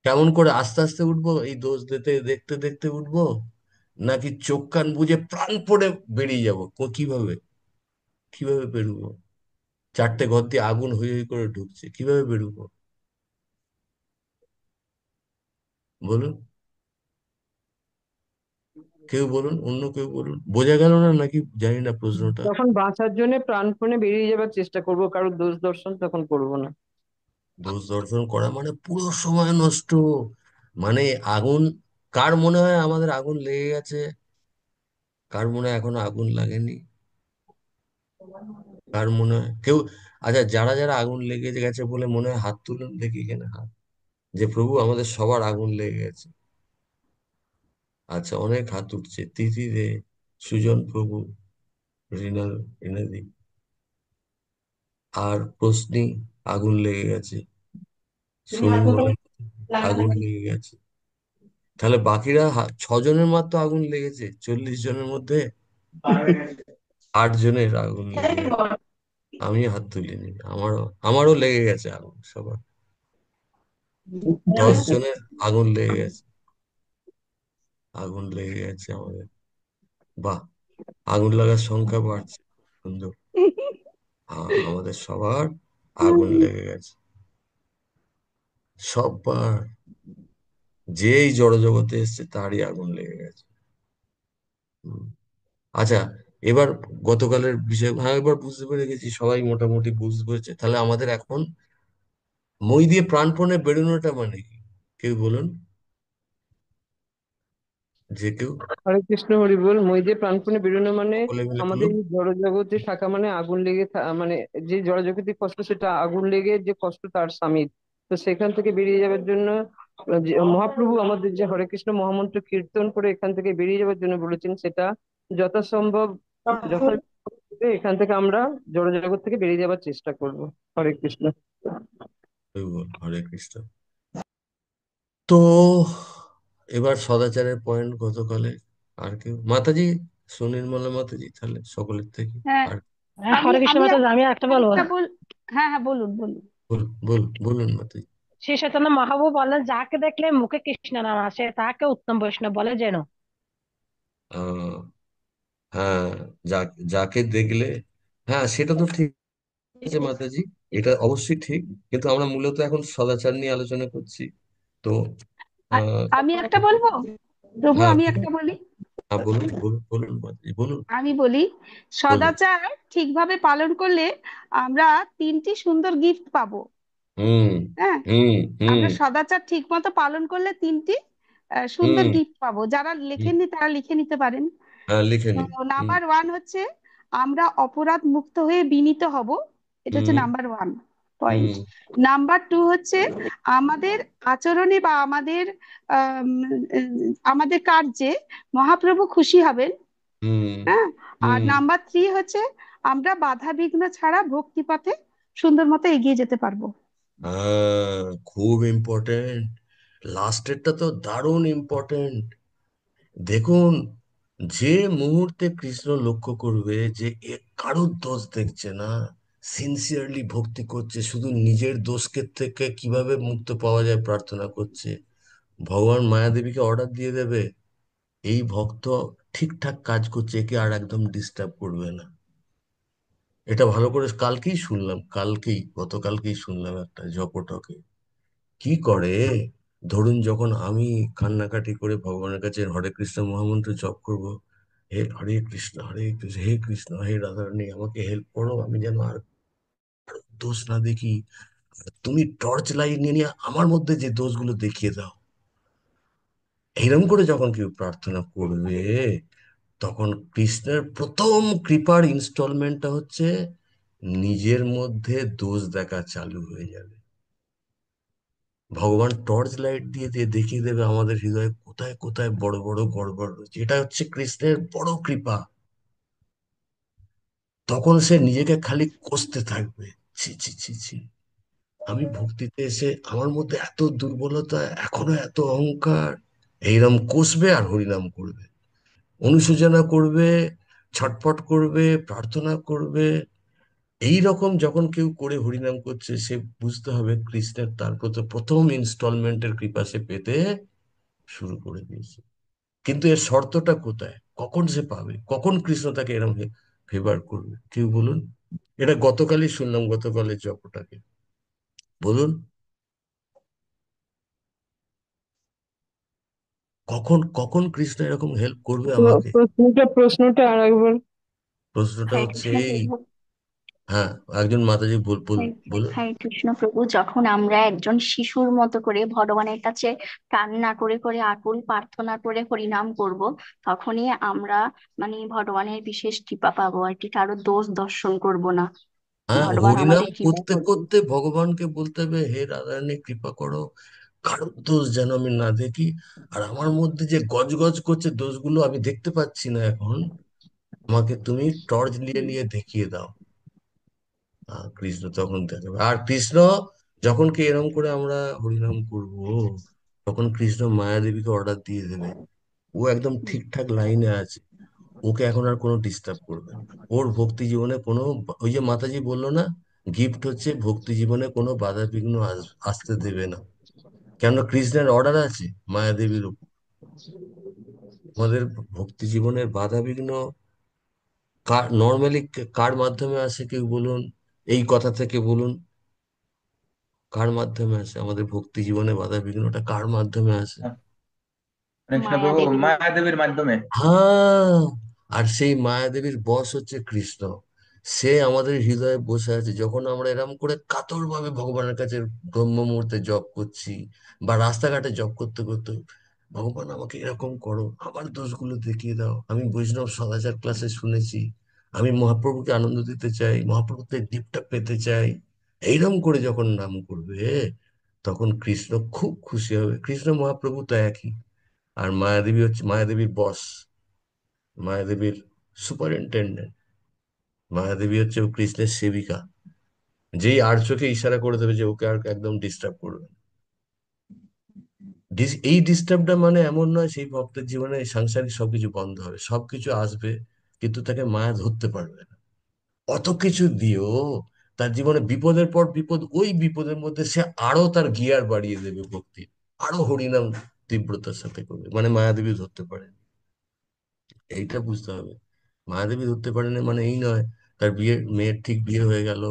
কেমন করে আস্তে আস্তে উঠবো? এই দোষ দেখতে দেখতে দেখতে উঠবো, নাকি চোখ কান বুজে প্রাণপণে বেরিয়ে যাবো? কিভাবে, কিভাবে বেরোবো? চারটে ঘর দিয়ে আগুন হই হই করে ঢুকছে, কিভাবে বেরোবো বলুন? কেউ বলুন, অন্য কেউ বলুন, বোঝা গেল না নাকি জানি না প্রশ্নটা। তখন বাঁচার জন্য প্রাণপণে বেরিয়ে যাবার চেষ্টা করব, কারোর দোষ দর্শন তখন করব না। দোষ দর্শন করা মানে পুরো সময় নষ্ট, মানে আগুন, কার মনে হয় আমাদের আগুন লেগে গেছে? কার মনে হয় এখনো আগুন লাগেনি? কার মনে হয় কেউ, আচ্ছা, যারা যারা আগুন লেগে গেছে বলে মনে হয় হাত তুলুন দেখি, এখানে হাত, যে প্রভু আমাদের সবার আগুন লেগে গেছে। আচ্ছা, অনেক হাত উঠছে, তিথি দে, সুজন প্রভু, রিনা, রিনাদি, আর প্রশ্নি, আগুন লেগে গেছে, সুমন, আগুন লেগে গেছে। তাহলে বাকিরা ছজনের মাত্র আগুন লেগেছে 40 জনের মধ্যে, 8 জনের আগুন লেগে গেছে। আমি হাত তুলিনি, আমারও লেগে গেছে আগুন সবার, 10 জনের আগুন লেগে গেছে। আগুন লেগে গেছে আমাদের। বাহ, আগুন লাগার সংখ্যা বাড়ছে। সুন্দর। আমাদের সবার আগুন লেগে গেছে, সবার। যেই জড়জগতে এসছে তারই আগুন লেগে গেছে। হুম। আচ্ছা, এবার গতকালের বিষয়, হ্যাঁ, এবার বুঝতে পেরে গেছি, সবাই মোটামুটি বুঝতে পেরেছে। তাহলে আমাদের এখন মই দিয়ে প্রাণপণে বেরোনোটা মানে কি? কেউ বলুন, যে কেউ হরে কৃষ্ণ হরি বল। মই যে প্রাণপণে বেরোনো মানে বলে মিলে আমাদের বলুন। এই জড়জগতে থাকা মানে আগুন লেগে মানে যে জড়জগতের কষ্ট, সেটা আগুন লেগে যে কষ্ট তার স্বামীর। তো সেখান থেকে বেরিয়ে যাওয়ার জন্য যে মহাপ্রভু আমাদের যে হরে কৃষ্ণ মহামন্ত্র কীর্তন করে এখান থেকে বেরিয়ে যাওয়ার জন্য বলেছেন, সেটা যথাসম্ভব যথা এখান থেকে আমরা জড়জগৎ থেকে বেরিয়ে যাওয়ার চেষ্টা করব। হরে কৃষ্ণ। কেউ বল, হরে কৃষ্ণ। তো এবার সদাচারের পয়েন্ট গতকালে আর কেউ? মাতাজি, সুনির্মলা মাতাজি, তাহলে সকলের থেকে হ্যাঁ, আর আমি হরে কৃষ্ণ আমি মাতাজি, আমি একটা বলবো। আরেকটা বল। হ্যাঁ হ্যাঁ, বলুন বলুন। বলুন মাতাজি। শ্রী চৈতন্য মহাপ্রভু বলেন, যাকে দেখলে মুখে কৃষ্ণ নাম আসে তাকে উত্তম বৈষ্ণব বলে যেন। আহ হ্যাঁ, যাকে দেখলে, হ্যাঁ সেটা তো ঠিক আছে মাতাজি, এটা অবশ্যই ঠিক। কিন্তু আমরা মূলত এখন সদাচার নিয়ে আলোচনা করছি। তো আ- আহ আমি একটা বলবো, প্রভু, হ্যাঁ আমি বলুন। একটা বলি। হ্যাঁ বলুন, বলুন, বলুন মাতাজি, বলুন, আমি বলি, বলুন। সদাচার ঠিকভাবে পালন করলে আমরা 3টি সুন্দর গিফট পাবো। হুম, হ্যাঁ, হুম, হুম, আমরা সদাচার ঠিক মতো পালন করলে 3টি সুন্দর হুম, গিফট পাবো। যারা হুম। লেখেননি তারা লিখে নিতে পারেন। হ্যাঁ, লিখে তো নিন। হুম, নাম্বার 1 হচ্ছে, আমরা অপরাধ মুক্ত হয়ে বিনীত হব। এটা হচ্ছে হুম, নাম্বার 1 পয়েন্ট। হুম, নাম্বার 2 হচ্ছে, আমাদের আচরণে বা আমাদের আম, আমাদের কার্যে মহাপ্রভু খুশি হবেন। হুম, হ্যাঁ। আর হুম। নাম্বার 3 হচ্ছে, আমরা বাধা বিঘ্ন ছাড়া ভক্তি পথে সুন্দর মতো এগিয়ে যেতে পারবো। খুব ইম্পর্টেন্ট। লাস্টেরটা তো দারুণ ইম্পর্টেন্ট। দেখুন, যে মুহূর্তে কৃষ্ণ লক্ষ্য করবে যে এ কারোর দোষ দেখছে না, সিনসিয়ারলি ভক্তি করছে, শুধু নিজের দোষকে থেকে কিভাবে মুক্ত পাওয়া যায় প্রার্থনা করছে, ভগবান মায়াদেবীকে অর্ডার দিয়ে দেবে, এই ভক্ত ঠিকঠাক কাজ করছে, একে আর একদম ডিস্টার্ব করবে না। এটা ভালো করে কালকেই শুনলাম, গতকালকেই শুনলাম একটা জপটকে কি করে। ধরুন, যখন আমি কান্নাকাটি করে ভগবানের কাছে হরে কৃষ্ণ মহামন্ত্র জপ করব, হে হরে কৃষ্ণ, হরে কৃষ্ণ, হে কৃষ্ণ, হে রাধারানী, আমাকে হেল্প করো, আমি যেন আর দোষ না দেখি। তুমি টর্চ লাইট নিয়ে নিয়ে আমার মধ্যে যে দোষগুলো দেখিয়ে দাও। এইরকম করে যখন কেউ প্রার্থনা করবে, তখন কৃষ্ণের প্রথম কৃপার ইনস্টলমেন্টটা হচ্ছে নিজের মধ্যে দোষ দেখা চালু হয়ে যাবে। ভগবান টর্চ লাইট দিয়ে দিয়ে দেখিয়ে দেবে আমাদের হৃদয়ে কোথায় কোথায় বড় বড় গড়বড় রয়েছে। এটা হচ্ছে কৃষ্ণের বড় কৃপা। তখন সে নিজেকে খালি কষতে থাকবে, ছি ছি ছি ছি, আমি ভক্তিতে এসে আমার মধ্যে এত দুর্বলতা, এখনো এত অহংকার। এইরকম কষবে আর হরিনাম করবে, অনুশোচনা করবে, ছটফট করবে, প্রার্থনা করবে। এই রকম যখন কেউ করে হরিনাম করছে, সে বুঝতে হবে কৃষ্ণের তার প্রতি প্রথম ইনস্টলমেন্টের কৃপা সে পেতে শুরু করে দিয়েছে। কিন্তু এর শর্তটা কোথায়, কখন সে পাবে, কখন কৃষ্ণ তাকে এরকম ফেভার করবে? কেউ বলুন। এটা গতকালই শুনলাম, গতকালের জপটাকে। বলুন, কখন কখন কৃষ্ণ এরকম হেল্প করবে আমাকে? প্রশ্নটা আর একবার। প্রশ্নটা হরে হচ্ছে কৃষ্ণ এই। প্রভু। হ্যাঁ, একজন মাতাজি বলুন, হরে বলুন। হরে কৃষ্ণ প্রভু, যখন আমরা একজন শিশুর মতো করে ভগবানের কাছে কান্না করে করে আকুল প্রার্থনা করে হরিনাম করব, তখনই আমরা মানে ভগবানের বিশেষ কৃপা পাবো আর কি, কারো দোষ দর্শন করব না, হ্যাঁ, ভগবান হরিনাম আমাদের কৃপা করতে করবে। করতে ভগবানকে বলতে হবে, হে রাধারানী কৃপা করো, কারোর দোষ যেন আমি না দেখি। আর আমার মধ্যে যে গজ করছে দোষগুলো আমি দেখতে পাচ্ছি না এখন, আমাকে তুমি টর্চ নিয়ে নিয়ে দেখিয়ে দাও। কৃষ্ণ তখন দেখাবে। আর কৃষ্ণ যখন কি এরকম করে আমরা হরিনাম করব, তখন কৃষ্ণ মায়াদেবীকে অর্ডার দিয়ে দেবে, ও একদম ঠিকঠাক লাইনে আছে, ওকে এখন আর কোনো ডিস্টার্ব করবে না। ওর ভক্তি জীবনে কোনো ওই যে মাতাজি বললো না, গিফট হচ্ছে ভক্তি জীবনে কোনো বাধা বিঘ্ন আসতে দেবে না। কেন? কৃষ্ণের অর্ডার আছে মায়াদেবীর উপর। আমাদের ভক্তি জীবনের বাধা বিঘ্ন নর্মালি কার মাধ্যমে আসে কেউ বলুন, এই কথা থেকে বলুন, কার মাধ্যমে আসে আমাদের ভক্তি জীবনে বাধা বিঘ্নটা কার মাধ্যমে আসে? কৃষ্ণ মায়া প্রভু দেবীর মায়া দেবীর মাধ্যমে। হ্যাঁ, আর সেই মায়াদেবীর বশ হচ্ছে কৃষ্ণ। সে আমাদের হৃদয়ে বসে আছে যখন আমরা এরম করে কাতর ভাবে ভগবানের কাছে ব্রহ্ম মুহূর্তে জপ করছি, বা রাস্তাঘাটে জপ করতে করতে, ভগবান আমাকে এরকম করো, আমার দোষগুলো দেখিয়ে দাও, আমি বৈষ্ণব সদাচার ক্লাসে শুনেছি, আমি মহাপ্রভুকে আনন্দ দিতে চাই, মহাপ্রভুতে দীপটা পেতে চাই, এইরকম করে যখন নাম করবে, তখন কৃষ্ণ খুব খুশি হবে। কৃষ্ণ মহাপ্রভু তো একই। আর মায়াদেবী হচ্ছে মায়াদেবীর বস, মায়াদেবীর সুপারিনটেন্ডেন্ট। মায়াদেবী হচ্ছে ও কৃষ্ণের সেবিকা, যেই আর চোখে ইশারা করে দেবে যে ওকে আর একদম ডিস্টার্ব করবে না। এই ডিস্টার্বটা মানে এমন নয় সেই ভক্তের জীবনে সাংসারিক সবকিছু বন্ধ হবে, সবকিছু আসবে, কিন্তু তাকে মায়া ধরতে পারবে না। অত কিছু দিও, তার জীবনে বিপদের পর বিপদ, ওই বিপদের মধ্যে সে আরো তার গিয়ার বাড়িয়ে দেবে ভক্তি, আরো হরিনাম তীব্রতার সাথে করবে, মানে মায়াদেবী ধরতে পারে। এইটা বুঝতে হবে। মায়াদেবী ধরতে পারেনি মানে এই নয় তার মেয়ের ঠিক বিয়ে হয়ে গেল,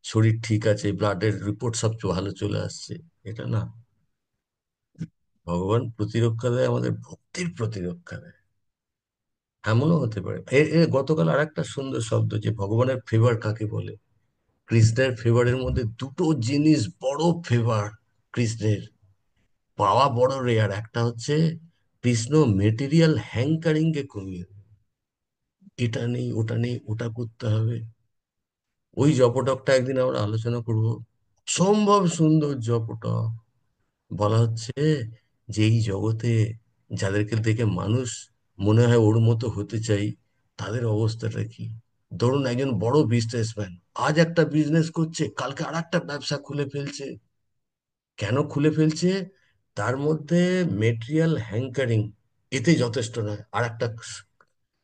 শরীর ঠিক আছে, ব্লাডের রিপোর্ট সব ভালো চলে আসছে, এটা না। ভগবান প্রতিরক্ষা দেয়, আমাদের ভক্তির প্রতিরক্ষা দেয়। এমনও হতে পারে গতকাল আর একটা সুন্দর শব্দ, যে ভগবানের ফেভার কাকে বলে। কৃষ্ণের ফেভারের মধ্যে দুটো জিনিস বড় ফেভার কৃষ্ণের, পাওয়া বড় রেয়ার। একটা হচ্ছে কৃষ্ণ মেটেরিয়াল হ্যাঙ্কারিং কে কমিয়ে দেয়। এটা নেই, ওটা নেই, ওটা করতে হবে। ওই জপটকটা একদিন আমরা আলোচনা করব। সম্ভব সুন্দর জপটক। বলা হচ্ছে যে এই জগতে যাদেরকে দেখে মানুষ মনে হয় ওর মতো হতে চাই, তাদের অবস্থাটা কি? ধরুন একজন বড় বিজনেসম্যান আজ একটা বিজনেস করছে, কালকে আর একটা ব্যবসা খুলে ফেলছে। কেন খুলে ফেলছে? তার মধ্যে মেটেরিয়াল হ্যাঙ্কারিং এতে যথেষ্ট নয়, আর একটা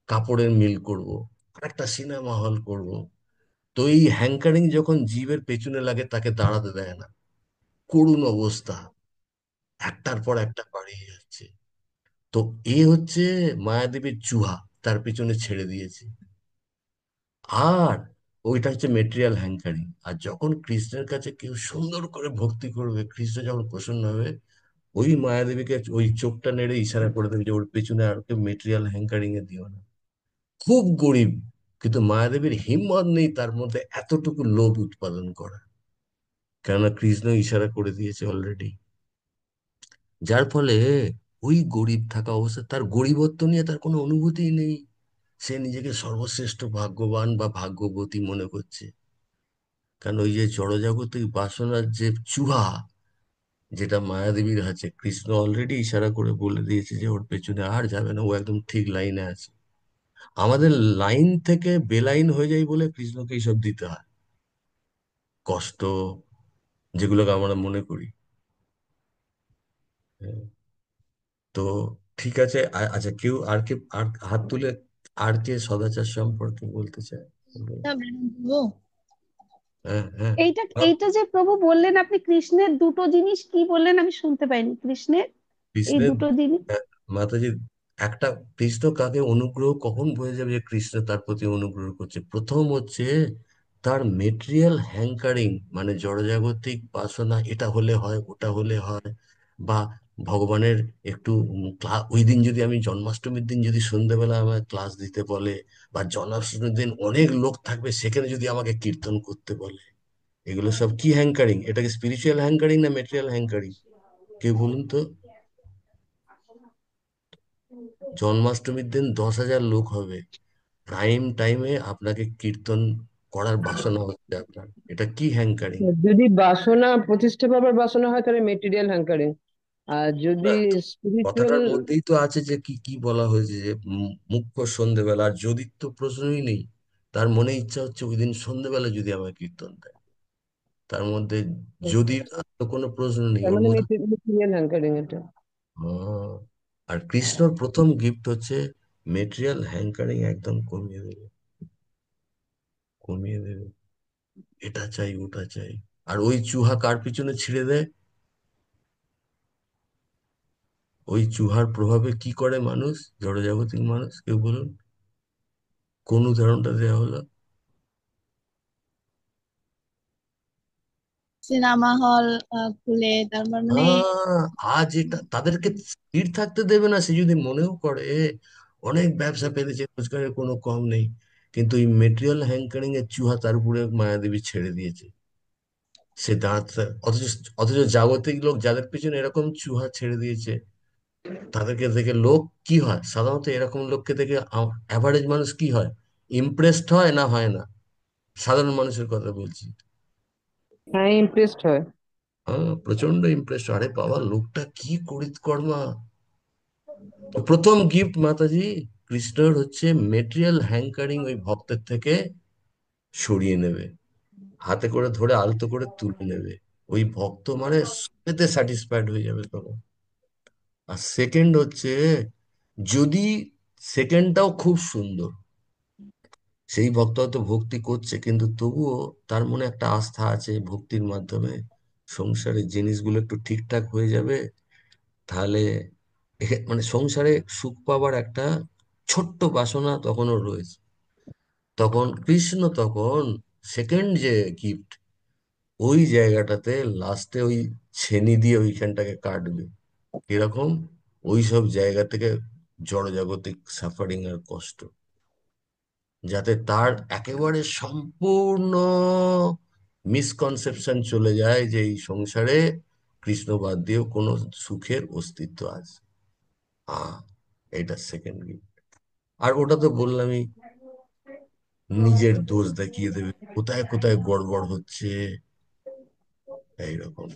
কাপড়ের মিল করব, আর একটা সিনেমা হল করব। তো এই হ্যাঙ্কারিং যখন জীবের পেছনে লাগে তাকে দাঁড়াতে দেয় না। করুণ অবস্থা, একটার পর একটা বাড়িয়ে যাচ্ছে। তো এ হচ্ছে মায়াদেবীর চুহা, তার পিছনে ছেড়ে দিয়েছে। আর ওইটা হচ্ছে মেটেরিয়াল হ্যাঙ্কারিং। আর যখন কৃষ্ণের কাছে কেউ সুন্দর করে ভক্তি করবে, কৃষ্ণ যখন প্রসন্ন হবে, ওই মায়াদেবীকে ওই চোখটা নেড়ে ইশারা করে দেবে যে ওর পেছনে আর কেউ মেটেরিয়াল হ্যাঙ্কারিং এ দিও না। খুব গরিব, কিন্তু মায়াদেবীর হিম্মত নেই তার মধ্যে এতটুকু লোভ উৎপাদন করা, কেননা কৃষ্ণ ইশারা করে দিয়েছে অলরেডি। যার ফলে ওই গরিব থাকা অবস্থায় তার গরিবত্ব নিয়ে তার কোনো অনুভূতিই নেই। সে নিজেকে সর্বশ্রেষ্ঠ ভাগ্যবান বা ভাগ্যবতী মনে করছে। কারণ ওই যে জড়জাগতিক বাসনার যে চুহা, যেটা মায়াদেবীর আছে, কৃষ্ণ অলরেডি ইশারা করে বলে দিয়েছে যে ওর পেছনে আর যাবে না, ও একদম ঠিক লাইনে আছে। আমাদের লাইন থেকে বেলাইন হয়ে যায় বলে কৃষ্ণকে এইসব দিতে হয়, কষ্ট, যেগুলোকে আমরা মনে করি। হ্যাঁ। তো ঠিক আছে, আচ্ছা কেউ আর কে আর হাত তুলে, আর কে সদাচার সম্পর্কে বলতে চায়? বলুন। হ্যাঁ, হ্যাঁ। এইটা আহ, এইটা যে প্রভু বললেন, আপনি কৃষ্ণের দুটো জিনিস কি বললেন আমি শুনতে পাইনি, কৃষ্ণের এই কৃষ্ণের দুটো জিনিস। আহ, মাতাজি, একটা, কৃষ্ণ কাকে অনুগ্রহ কখন বোঝা যাবে যে কৃষ্ণ তার প্রতি অনুগ্রহ করছে? প্রথম হচ্ছে তার মেটেরিয়াল হ্যাঙ্কারিং, মানে জড়জাগতিক বাসনা, এটা হলে হয়, ওটা হলে হয়, বা ভগবানের একটু ওই দিন যদি আমি জন্মাষ্টমীর দিন যদি সন্ধ্যেবেলা আমার ক্লাস দিতে বলে, বা জন্মাষ্টমীর দিন অনেক লোক থাকবে সেখানে যদি আমাকে কীর্তন করতে বলে, এগুলো সব কি হ্যাঙ্কারিং? এটাকে স্পিরিচুয়াল হ্যাঙ্কারিং না মেটেরিয়াল হ্যাঙ্কারিং? কেউ বলুন তো। জন্মাষ্টমীর দিন 10,000 লোক হবে, প্রাইম টাইমে আপনাকে কীর্তন করার বাসনা হচ্ছে আপনার, এটা কি হ্যাঙ্কারিং? যদি বাসনা প্রতিষ্ঠা পাবার বাসনা হয় তাহলে মেটেরিয়াল হ্যাঙ্কারিং। আর যদি স্পিরিচুয়াল, কথাটার মধ্যেই তো আছে যে কি কি বলা হয়েছে, যে মুখ্য সন্ধেবেলা, আর যদি তো প্রশ্নই নেই। তার মনে ইচ্ছা হচ্ছে ওই দিন সন্ধেবেলা যদি আমার কীর্তন দেয়, তার মধ্যে যদি আর তো কোনো প্রশ্ন নেই তার ওর মানে মধ্যে। মেটেরিয়াল হ্যাঙ্কারিং এটা। আহ, আর কৃষ্ণর প্রথম গিফট হচ্ছে মেটেরিয়াল হ্যাঙ্কারিং একদম কমিয়ে দেবে, কমিয়ে দেবে। এটা চাই, ওটা চাই। আর ওই চুহা কার পিছনে ছিঁড়ে দেয়? ওই চুহার প্রভাবে কি করে মানুষ, জড়জাগতিক মানুষ, কেউ বলুন, কোন উদাহরণটা দেওয়া হলো? সিনেমা হল খুলে, তারপর মানে আজ এটা তাদেরকে স্থির থাকতে দেবে না। সে যদি মনেও করে অনেক ব্যবসা পেয়েছে, রোজগারের কোনো কম নেই, কিন্তু এই মেটেরিয়াল হ্যাঙ্কারিং এর চুহা তার উপরে মায়াদেবী ছেড়ে দিয়েছে। সে দাঁড়াতে, অথচ অথচ জাগতিক লোক যাদের পিছনে এরকম চুহা ছেড়ে দিয়েছে, তাদেরকে দেখে লোক কি হয়, সাধারণত এরকম লোককে দেখে অ্যাভারেজ মানুষ কি হয়, ইমপ্রেসড হয় না হয় না? সাধারণ মানুষের কথা বলছি। হ্যাঁ, ইমপ্রেসড হয়। হ্যাঁ, প্রচন্ড ইমপ্রেসড। আরে বাবা, লোকটা কি করিতকর্মা! তো প্রথম গিফট মাতাজি কৃষ্ণর হচ্ছে মেটেরিয়াল হ্যাঙ্কারিং ওই ভক্তের থেকে সরিয়ে নেবে, হাতে করে ধরে আলতো করে তুলে নেবে। ওই ভক্ত মানে সবেতে স্যাটিসফাইড হয়ে যাবে তখন। আর সেকেন্ড হচ্ছে, যদি সেকেন্ডটাও খুব সুন্দর, সেই ভক্ত হয়তো ভক্তি করছে কিন্তু তবুও তার মনে একটা আস্থা আছে, ভক্তির মাধ্যমে সংসারের জিনিসগুলো একটু ঠিকঠাক হয়ে যাবে, তাহলে মানে সংসারে সুখ পাবার একটা ছোট্ট বাসনা তখনও রয়েছে। তখন কৃষ্ণ তখন সেকেন্ড যে গিফট, ওই জায়গাটাতে লাস্টে ওই ছেনি দিয়ে ওইখানটাকে কাটবে। কিরকম? ওই সব জায়গা থেকে জড়জাগতিক সাফারিং আর কষ্ট, যাতে তার একেবারে সম্পূর্ণ মিসকনসেপশন চলে যায় যে এই সংসারে কৃষ্ণ বাদ দিয়েও কোনো সুখের অস্তিত্ব আছে। আহ এটা সেকেন্ড গিফট। আর ওটা তো বললামই, নিজের দোষ দেখিয়ে দেবে, কোথায় কোথায় গড়বড় হচ্ছে, এইরকম।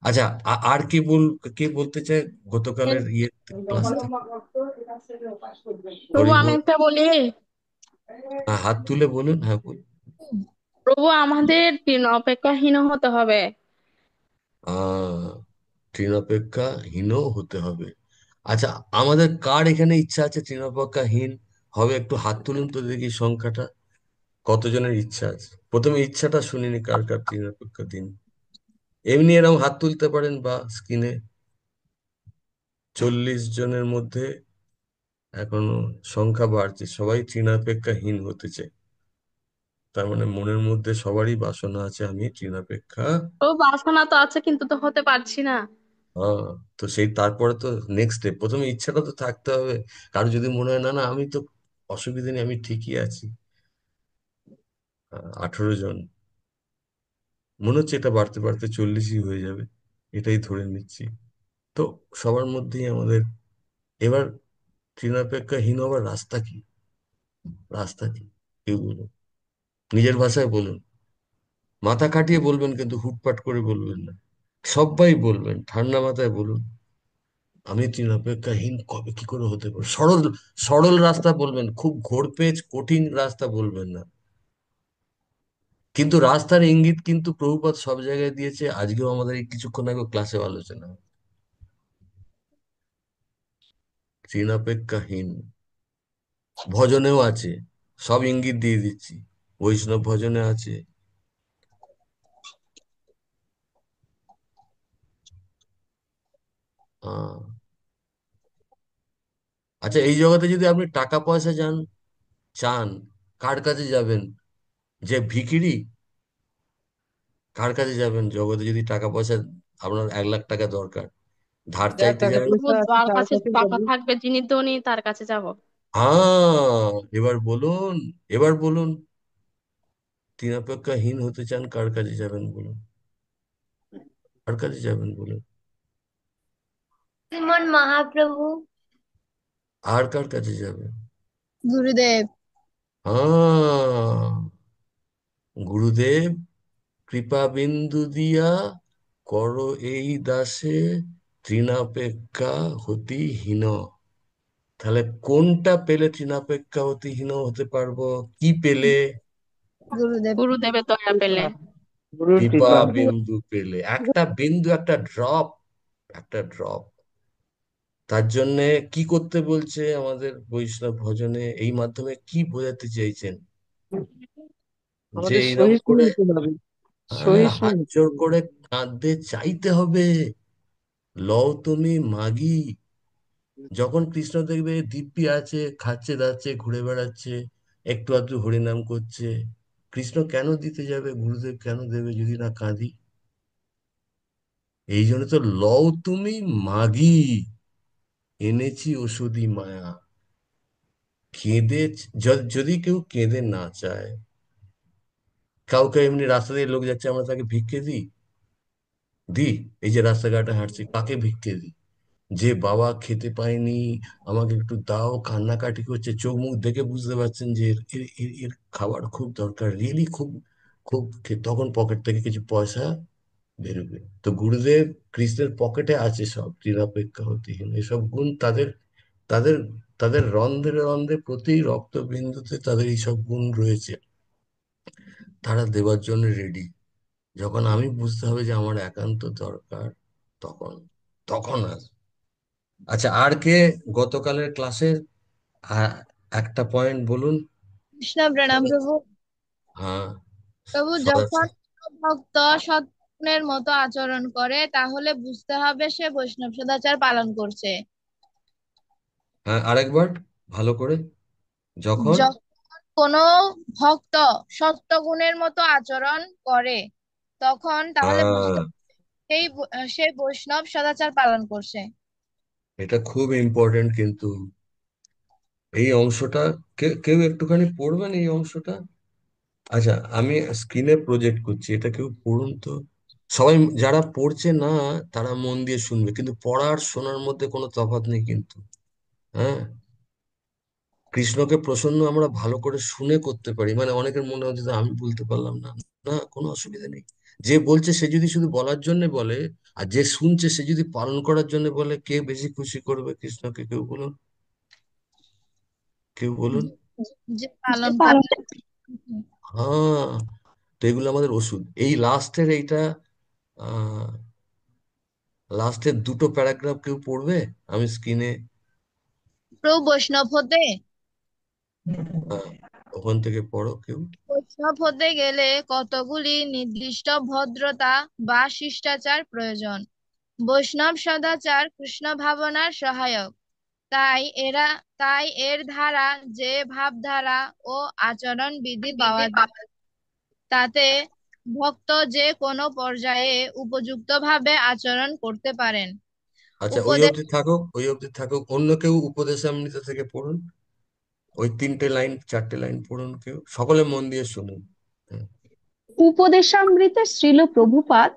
আচ্ছা, আর কে বলতে চায় গতকালের ইয়ে ক্লাস থেকে? প্রভু হরি আমি বল। একটা বলি। হ্যাঁ, হাত তুলে বলুন, হ্যাঁ বলুন। প্রভু আমাদের দিন অপেক্ষাহীন হতে হবে। আহ তৃণাপেক্ষাহীনও হতে হবে। আচ্ছা, আমাদের কার এখানে ইচ্ছা আছে তৃণাপেক্ষাহীন হবে? একটু হাত তুলুন তো দেখি সংখ্যাটা কতজনের ইচ্ছা আছে। প্রথমে ইচ্ছাটা শুনিনি, কার কার তৃণাপেক্ষাহীন। এমনি এরকম হাত তুলতে পারেন বা স্ক্রিনে। 40 জনের মধ্যে এখনো সংখ্যা বাড়ছে, সবাই তৃণাপেক্ষাহীন হতে চায়। তার মানে মনের মধ্যে সবারই বাসনা আছে, আমি তৃণাপেক্ষা। প্রভু বাসনা তো আছে কিন্তু তো হতে পারছি না। হ্যাঁ, তো সেই তারপরে তো নেক্সট স্টেপ, প্রথমে ইচ্ছাটা তো থাকতে হবে। কারো যদি মনে হয় না না আমি তো অসুবিধা নেই, আমি ঠিকই আছি। 18 জন, মনে হচ্ছে এটা বাড়তে বাড়তে 40ই হয়ে যাবে, এটাই ধরে নিচ্ছি। তো সবার মধ্যেই আমাদের এবার তৃণাপেক্ষাহীন হবার রাস্তা কি? রাস্তা কি? কেউ বলুন, নিজের ভাষায় বলুন, মাথা খাটিয়ে বলবেন কিন্তু হুটপাট করে বলবেন না। সবাই বলবেন, ঠান্ডা মাথায় বলুন, আমি তৃণাপেক্ষাহীন কবে কি করে হতে পারে। সরল সরল রাস্তা বলবেন, খুব ঘোরপেচ কঠিন রাস্তা বলবেন না। কিন্তু রাস্তার ইঙ্গিত কিন্তু প্রভুপাদ সব জায়গায় দিয়েছে, আজকেও আমাদের এই কিছুক্ষণ আগে ক্লাসে আলোচনা, তৃণাপেক্ষাহীন ভজনেও আছে, সব ইঙ্গিত দিয়ে দিচ্ছি। বৈষ্ণব ভজনে আছে। আহ আচ্ছা, এই জগতে যদি আপনি টাকা পয়সা চান, কার কাছে যাবেন? যে ভিখিরি, কার কাছে যাবেন জগতে যদি টাকা পয়সা, আপনার 1 লাখ টাকা দরকার, ধার যার চাইতে টাকা যাবেন? প্রভু পয়সা আছে যার তার কাছে কাছে টাকা যাবো। থাকবে, যিনি ধনী, তার কাছে যাব। হ্যাঁ, এবার বলুন, এবার বলুন, তৃণাপেক্ষাহীন হতে চান, কার কাছে যাবেন বলুন? কার কাছে যাবেন বলুন? শ্রীমন মহাপ্রভু। আর কার কাছে যাবেন? গুরুদেব। হ্যাঁ, গুরুদেব কৃপা বিন্দু দিয়া করো এই দাসে তৃণাপেক্ষা হতিহীন। তাহলে কোনটা পেলে তৃণাপেক্ষা হতিহীন হতে পারবো? কি পেলে? গুরুদেব। গুরুদেবের দয়া পেলে। কৃপা, গুরুর কৃপা কৃপা। বিন্দু পেলে, একটা বিন্দু, একটা ড্রপ, একটা ড্রপ। তার জন্যে কি করতে বলছে আমাদের বৈষ্ণব ভজনে, এই মাধ্যমে কি বোঝাতে চাইছেন? যে আমাদের এইরকম সহিষ্ণু করে, হতে হবে, হ্যাঁ, সহিষ্ণু হাত হতে জোড় হবে। করে কাঁধে চাইতে হবে, লও তুমি মাগি। যখন কৃষ্ণ দেখবে দিব্যি আছে, খাচ্ছে দাচ্ছে, ঘুরে বেড়াচ্ছে, একটু আধটু হরিনাম করছে, কৃষ্ণ কেন দিতে যাবে, গুরুদেব কেন দেবে যদি না কাঁদি? এই জন্য তো লও তুমি মাগি, এনেছি ওষুধি মায়া। কেঁদে, যদি কেউ কেঁদে না চায়, কাউকে এমনি রাস্তা দিয়ে লোক যাচ্ছে, আমরা তাকে ভিক্ষে দিই? দিই? এই যে রাস্তাঘাটে হাঁটছি, কাকে ভিক্ষে দিই? যে বাবা খেতে পায়নি, আমাকে একটু দাও, কান্নাকাটি করছে, চোখ মুখ দেখে বুঝতে পারছেন যে এর এর এর এর খাবার খুব দরকার, রিয়েলি খুব খুব তখন পকেট থেকে কিছু পয়সা বেরোবে। তো গুরুদেব কৃষ্ণের পকেটে আছে সব, নিরপেক্ষা হতিহীন এসব গুণ তাদের, তাদের তাদের রন্ধ্রে রন্ধ্রে প্রতি রক্তবিন্দুতে তাদের এইসব গুণ রয়েছে, তারা দেওয়ার জন্য রেডি। যখন আমি বুঝতে হবে যে আমার একান্ত দরকার, তখন তখন আর। আচ্ছা, আর কে গতকালের ক্লাসের একটা পয়েন্ট বলুন। কৃষ্ণ প্রণাম সদা- প্রভু। হ্যাঁ, প্রভু, যখন সদাচার। কোনো ভক্ত সৎগুণের মতো আচরণ করে তাহলে বুঝতে হবে সে বৈষ্ণব সদাচার পালন করছে। হ্যাঁ, আরেকবার ভালো করে। যখন যখন কোনো ভক্ত সত্যগুণের মতো আচরণ করে তখন তাহলে বুঝতে হ্যাঁ, সে বৈষ্ণব সদাচার পালন করছে। এটা খুব ইম্পর্টেন্ট কিন্তু, এই অংশটা কেউ একটুখানি পড়বেন এই অংশটা। আচ্ছা, আমি স্ক্রিনে প্রজেক্ট করছি, এটা কেউ পড়ুন তো। সবাই যারা পড়ছে না তারা মন দিয়ে শুনবে, কিন্তু পড়ার শোনার মধ্যে কোনো তফাৎ নেই কিন্তু। হ্যাঁ, কৃষ্ণকে প্রসন্ন আমরা ভালো করে শুনে করতে পারি, মানে অনেকের মনে হচ্ছে যে আমি বলতে পারলাম না, না কোনো অসুবিধা নেই। যে বলছে সে যদি শুধু বলার জন্য বলে, আর যে শুনছে সে যদি পালন করার জন্য বলে, কে বেশি খুশি করবে কৃষ্ণকে? কেউ বলুন, কেউ বলুন। যে পালন করে। হ্যাঁ, তো এগুলো আমাদের ওষুধ। এই লাস্টের এইটা, আহ লাস্টের দুটো প্যারাগ্রাফ কেউ পড়বে? আমি স্ক্রিনে, প্রভু, বৈষ্ণব হতে ওখান থেকে পড়ো কেউ। বৈষ্ণব হতে গেলে কতগুলি নির্দিষ্ট ভদ্রতা বা শিষ্টাচার প্রয়োজন। বৈষ্ণব সদাচার কৃষ্ণ ভাবনার সহায়ক। তাই তাই এর ধারা যে ভাবধারা ও আচরণ বিধি পাওয়া যায় তাতে ভক্ত যে কোনো পর্যায়ে উপযুক্তভাবে আচরণ করতে পারেন। আচ্ছা, ওই উপদেশ অবধি থাকুক, ওই অবধি থাকুক। অন্য কেউ উপদেশামৃত থেকে পড়ুন, ওই তিনটে লাইন চারটে লাইন পড়ুন কেউ, সকলে মন দিয়ে শুনুন। হ্যাঁ, উপদেশামৃতে শ্রীল প্রভুপাদ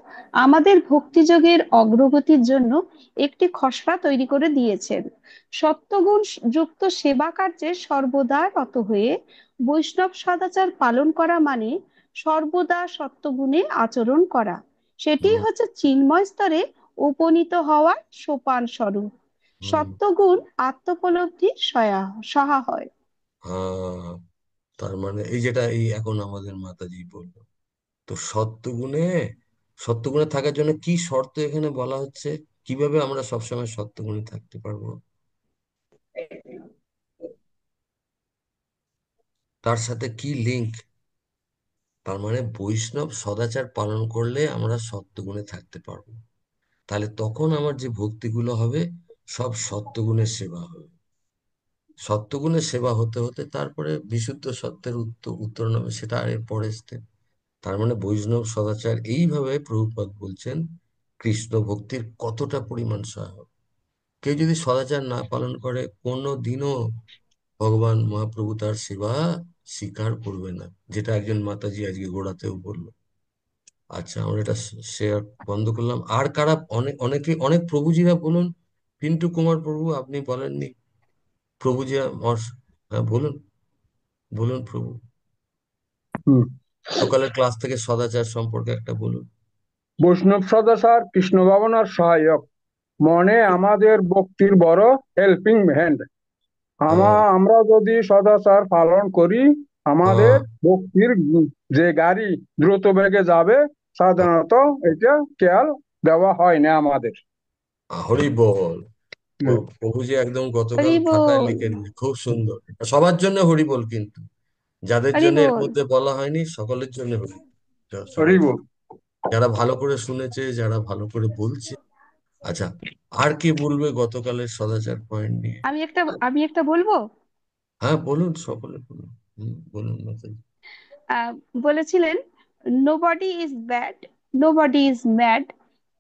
আমাদের ভক্তিযোগের অগ্রগতির জন্য একটি খসড়া তৈরি করে দিয়েছেন। সত্যগুণ যুক্ত সেবা কার্যে সর্বদা রত হয়ে বৈষ্ণব সদাচার পালন করা মানে সর্বদা সত্যগুণে আচরণ করা। সেটি হুম, হচ্ছে চিন্ময় স্তরে উপনীত হওয়ার সোপান স্বরূপ। হুম, সত্যগুণ আত্মোপলব্ধির সহায় হয়। হ্যাঁ, তার মানে এই যেটা এই এখন আমাদের মাতাজি বললো, তো সত্যগুণে, সত্যগুণে থাকার জন্য কি শর্ত এখানে বলা হচ্ছে, কিভাবে আমরা সবসময় সত্যগুণে থাকতে পারবো, তার সাথে কি লিঙ্ক? তার মানে বৈষ্ণব সদাচার পালন করলে আমরা সত্যগুণে থাকতে পারবো, তাহলে তখন আমার যে ভক্তিগুলো হবে সব সত্যগুণের সেবা হবে। সত্যগুণের সেবা হতে হতে তারপরে বিশুদ্ধ সত্যের উত্তর নামে, সেটা আর এর পরে step। তার মানে বৈষ্ণব সদাচার, এইভাবে প্রভুপাদ বলছেন কৃষ্ণ ভক্তির কতটা পরিমাণ সহায়ক। কেউ যদি সদাচার না পালন করে কোনো দিনও ভগবান মহাপ্রভু তার সেবা স্বীকার করবে না, যেটা একজন মাতাজি আজকে গোড়াতেও বললো। আচ্ছা, আমরা এটা শেয়ার বন্ধ করলাম। আর কারা, অনেক প্রভুজিরা বলুন। পিন্টু কুমার প্রভু, আপনি বলেননি? প্রভুজিরা হ্যাঁ বলুন, বলুন প্রভু। হুম। সকালের ক্লাস থেকে সদাচার সম্পর্কে একটা বলুন। বৈষ্ণব সদাচার কৃষ্ণ ভাবনার সহায়ক, মনে আমাদের ভক্তির বড় হেল্পিং হ্যান্ড। হ্যাঁ, আমরা যদি সদাচার পালন করি আমাদের হ্যাঁ, ভক্তির যে গাড়ি দ্রুত বেগে যাবে, হ্যাঁ, সাধারণত এটা খেয়াল দেওয়া হয় না আমাদের। হরি বল। হুম। প্রভুজি একদম গতকাল হরি খাতায় বল। লিখে দিয়েছে, খুব সুন্দর। সবার জন্য হরি বল কিন্তু, যাদের হরি জন্য এর বল। মধ্যে বলা হয়নি সকলের জন্য হরি বল। হরি সবাইকে, বল। যারা ভালো করে শুনেছে, যারা ভালো করে বলছে, আচ্ছা, আর কে বলবে গতকালের সদাচার পয়েন্ট নিয়ে? আমি একটা বলবো। হ্যাঁ বলুন, সকলে বলুন। বলুন মাতাজি। আহ, বলেছিলেন, nobody is bad, nobody is mad,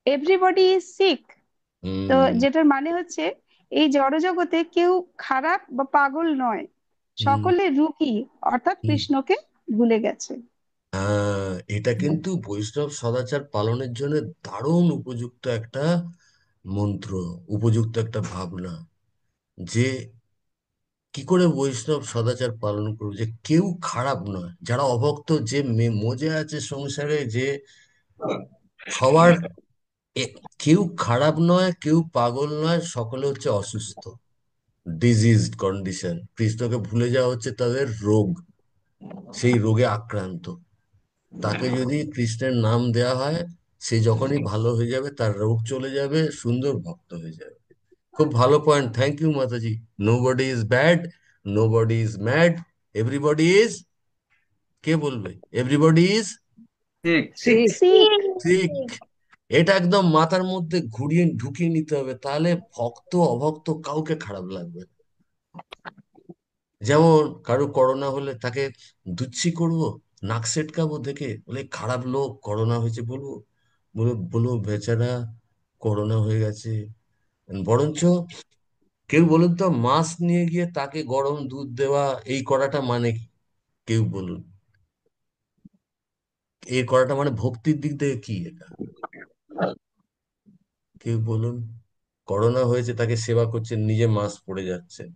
everybody is sick. তো হুম যেটার মানে হচ্ছে, এই জড়জগতে কেউ খারাপ বা পাগল নয়, হুম সকলে রোগী, অর্থাৎ হুম। কৃষ্ণকে ভুলে গেছে। হ্যাঁ, এটা কিন্তু বৈষ্ণব সদাচার পালনের জন্য দারুণ উপযুক্ত একটা মন্ত্র, উপযুক্ত একটা ভাবনা, যে কি করে বৈষ্ণব সদাচার পালন করবে, যে কেউ খারাপ নয়, যারা অভক্ত, যে মজে আছে সংসারে, যে সবার এ- কেউ খারাপ নয়, কেউ পাগল নয়, সকলে হচ্ছে অসুস্থ, ডিজিজড কন্ডিশন। কৃষ্ণকে ভুলে যাওয়া হচ্ছে তাদের রোগ, সেই রোগে আক্রান্ত। তাকে যদি কৃষ্ণের নাম দেয়া হয়, সে যখনই ভালো হয়ে যাবে, তার রোগ চলে যাবে, সুন্দর ভক্ত হয়ে যাবে। খুব ভালো পয়েন্ট, থ্যাংক ইউ মাতাজি। Nobody is bad, nobody is mad, everybody is, কে বলবে? এভরিবডি ইজ ঠিক। ঠিক। সিক। ঠিক। এটা একদম মাথার মধ্যে ঘুরিয়ে ঢুকিয়ে নিতে হবে, তাহলে ভক্ত অভক্ত কাউকে খারাপ লাগবে না। যেমন কারো করোনা হলে তাকে দুচ্ছি করব, নাক সেটকাবো, দেখে বলে খারাপ লোক, করোনা হয়েছে বলবো? বলবো বেচারা করোনা হয়ে গেছে। বরঞ্চ কেউ বলুন তো, মাছ নিয়ে গিয়ে তাকে গরম দুধ দেওয়া, এই করাটা মানে কি? কেউ বলুন, এই করাটা মানে ভক্তির দিক থেকে কি এটা? কেউ বলুন। করোনা হয়েছে, তাকে সেবা করছেন, নিজে মাস্ক পরে যাচ্ছেন।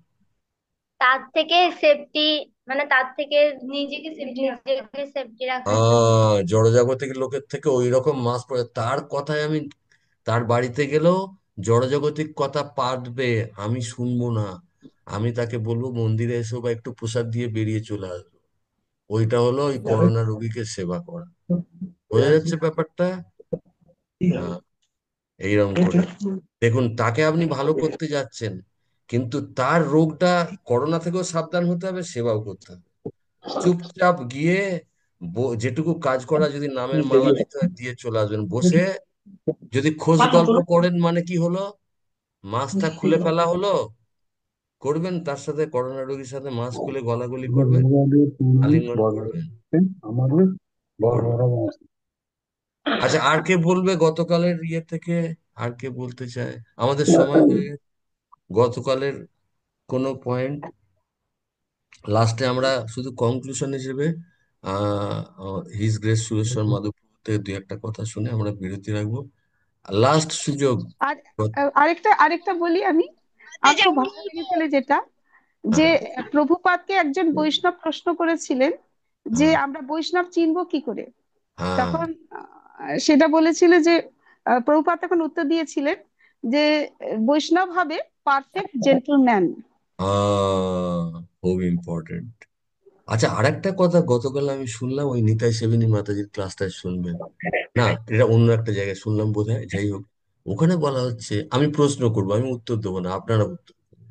তার থেকে সেফটি, মানে তার থেকে নিজেকে সেফটি রাখার জন্য। জড়জাগতিক লোকের থেকে ওই রকম মাস্ক পরে, তার কথায় আমি, তার বাড়িতে গেলেও জড়জাগতিক কথা পাঠবে, আমি শুনবো না। আমি তাকে বলবো মন্দিরে এসো, বা একটু প্রসাদ দিয়ে বেরিয়ে চলে আসবো। ওইটা হলো ওই করোনা রোগীকে সেবা করা। বোঝা যাচ্ছে ব্যাপারটা? হ্যাঁ, এইরকম করে দেখুন, তাকে আপনি ভালো করতে যাচ্ছেন, কিন্তু তার রোগটা, করোনা থেকেও সাবধান হতে হবে, সেবাও করতে হবে। চুপচাপ গিয়ে যেটুকু কাজ করা, যদি নামের মালা দিতে হয় দিয়ে চলে আসবেন, বসে যদি খোশ গল্প করেন, মানে কি হলো? মাস্কটা খুলে ফেলা হলো, করবেন তার সাথে, করোনা রোগীর সাথে মাস্ক খুলে গলাগলি করবেন, আলিঙ্গন করবেন, আমাদের বড় করবেন। বড় মাছ। আচ্ছা, আর কে বলবে গতকালের ইয়ে থেকে? আর কে বলতে চায়? আমাদের সময় হয়ে গেছে। গতকালের কোনো পয়েন্ট লাস্টে আমরা শুধু কনক্লুশন হিসেবে হিজ গ্রেস সুরেশ্বর মাধবপুর থেকে দুই একটা কথা শুনে আমরা বিরতি রাখবো। লাস্ট সুযোগ। আর আরেকটা বলি আমি। আমার খুব ভালো লেগেছিল যেটা, যে হ্যাঁ প্রভুপাদকে একজন বৈষ্ণব প্রশ্ন করেছিলেন যে হ্যাঁ আমরা বৈষ্ণব চিনবো কি করে। হ্যাঁ। তখন সেটা বলেছিল যে, প্রভুপাদ তখন উত্তর দিয়েছিলেন যে বৈষ্ণব হবে পারফেক্ট জেন্টলম্যান। খুব ইম্পর্টেন্ট। আচ্ছা, আরেকটা কথা গতকাল আমি শুনলাম, ওই নিতাই সেবিনী মাতাজির ক্লাসটায় শুনবেন না, এটা অন্য একটা জায়গায় শুনলাম বোধহয়, যাই হোক। ওখানে বলা হচ্ছে, আমি প্রশ্ন করবো, আমি উত্তর দেবো না, আপনারা উত্তর দেবেন।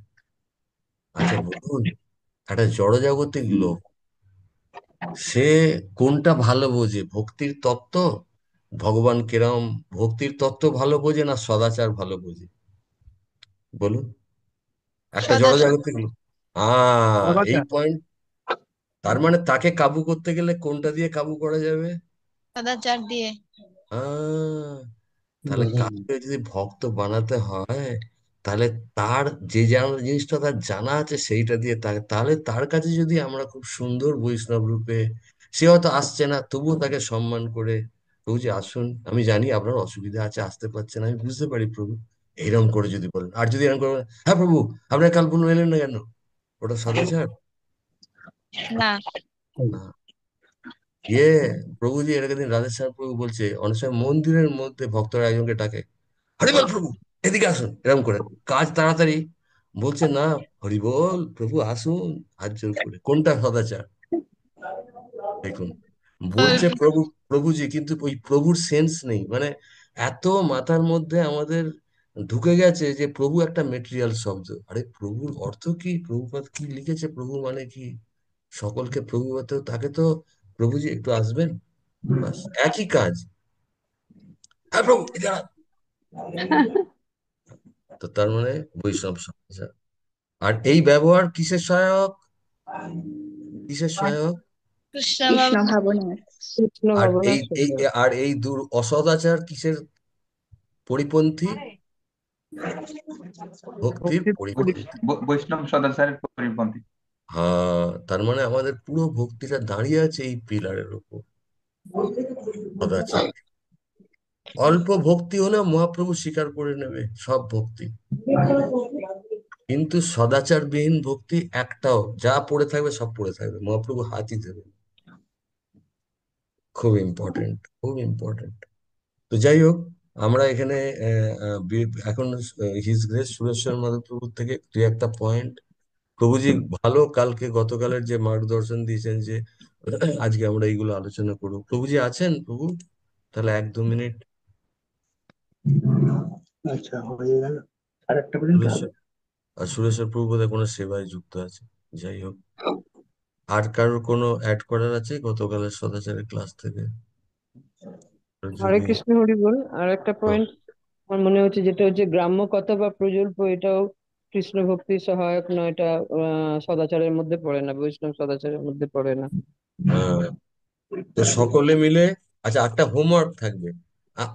আচ্ছা বলুন, একটা জড়জাগতিক লোক, সে কোনটা ভালো বোঝে, ভক্তির তত্ত্ব, ভগবান কিরম, ভক্তির তত্ত্ব ভালো বোঝে না সদাচার ভালো বোঝে? বলুন, একটা সদাচার। জড়জাগতিক লোক। এই সদাচার। পয়েন্ট। তার মানে তাকে কাবু করতে গেলে কোনটা দিয়ে কাবু করা যাবে? সদাচার দিয়ে। আহ তাহলে কাউকে যদি ভক্ত বানাতে হয়, তাহলে তার যে জিনিসটা তার জানা আছে সেইটা দিয়ে, তাকে, তাহলে তার কাছে যদি আমরা খুব সুন্দর বৈষ্ণব রূপে, সে হয়তো আসছে না, তবুও তাকে সম্মান করে, প্রভু যে আসুন, আমি জানি আপনার অসুবিধা আছে, আসতে পারছেন, আমি বুঝতে পারি প্রভু, এইরকম করে যদি বলেন। আর যদি এরকম করে বলেন, হ্যাঁ প্রভু, আপনার কাল পুনঃ এলেন না কেন? ওটা সদাচার না। না। ইয়ে, প্রভুজি এর দিন রাধেশ্যাম প্রভু বলছে, অনেক সময় মন্দিরের মধ্যে ভক্তরা একজনকে ডাকে, হরিবল প্রভু, এদিকে আসুন, এরকম করে, কাজ তাড়াতাড়ি, বলছে না, হরিবল প্রভু আসুন, হাত জোর করে, কোনটা সদাচার? দেখুন, বলছে প্রভু, প্রভুজি, কিন্তু ওই প্রভুর সেন্স নেই, মানে এত মাথার মধ্যে আমাদের ঢুকে গেছে যে প্রভু একটা মেটেরিয়াল শব্দ। আরে প্রভুর অর্থ কি? প্রভুপাদ কি লিখেছে প্রভু মানে কি? সকলকে প্রভু বলতে, তাকে তো প্রভুজি একটু আসবেন, বাস একই কাজ। হ্যাঁ প্রভু, এদিকে আয়। তো তার মানে বৈষ্ণব সমাচার। আর এই ব্যবহার কিসের সহায়ক? কিসের সহায়ক? কৃষ্ণ কৃষ্ণ ভাবনা। ভাবনার। কৃষ্ণ আর ভাবনার এই এই সাথে। আর এই অসদাচার কিসের পরিপন্থী? ভক্তির ভক্তির পরিপন্থী। বৈষ্ণব সদাচারের পরিপন্থী। হ্যাঁ, তার মানে আমাদের পুরো ভক্তিটা দাঁড়িয়ে আছে এই পিলারের উপর, সদাচার। অল্প ভক্তি হলেও মহাপ্রভু স্বীকার করে নেবে সব ভক্তি, কিন্তু সদাচারবিহীন ভক্তি একটাও, যা পড়ে থাকবে সব পড়ে থাকবে, মহাপ্রভু হাতই দেবে। খুব ইম্পর্টেন্ট, খুব ইম্পর্টেন্ট। তো যাই হোক, আমরা এখানে এখন হিজ গ্রেস সুরেশ্বর মাধবপ্রভুর থেকে দুই একটা পয়েন্ট প্রভুজি ভালো কালকে গতকালের যে মার্গদর্শন দিয়েছেন যে আজকে আমরা এইগুলো আলোচনা করবো। প্রভুজি আছেন প্রভু? তাহলে 1-2 মিনিট। আচ্ছা, হয়ে গেল। আর একটা পর্যন্ত হবে। সুরেশ্বর আর সুরেশ্বর প্রভু বোধহয় কোনো সেবায় যুক্ত আছে। যাই হোক, আর কারোর কোনো অ্যাড করার আছে গতকালের সদাচারের ক্লাস থেকে? হরে যদি কৃষ্ণ হরি বল। আর একটা পয়েন্ট আমার মনে হচ্ছে, যেটা হচ্ছে গ্রাম্য কথা বা প্রজল্প, এটাও কৃষ্ণ ভক্তির সহায়ক নয়। এটা সদাচারের মধ্যে পড়ে না, বৈষ্ণব সদাচারের মধ্যে পড়ে না। হ্যাঁ, তো সকলে মিলে, আচ্ছা একটা হোমওয়ার্ক থাকবে।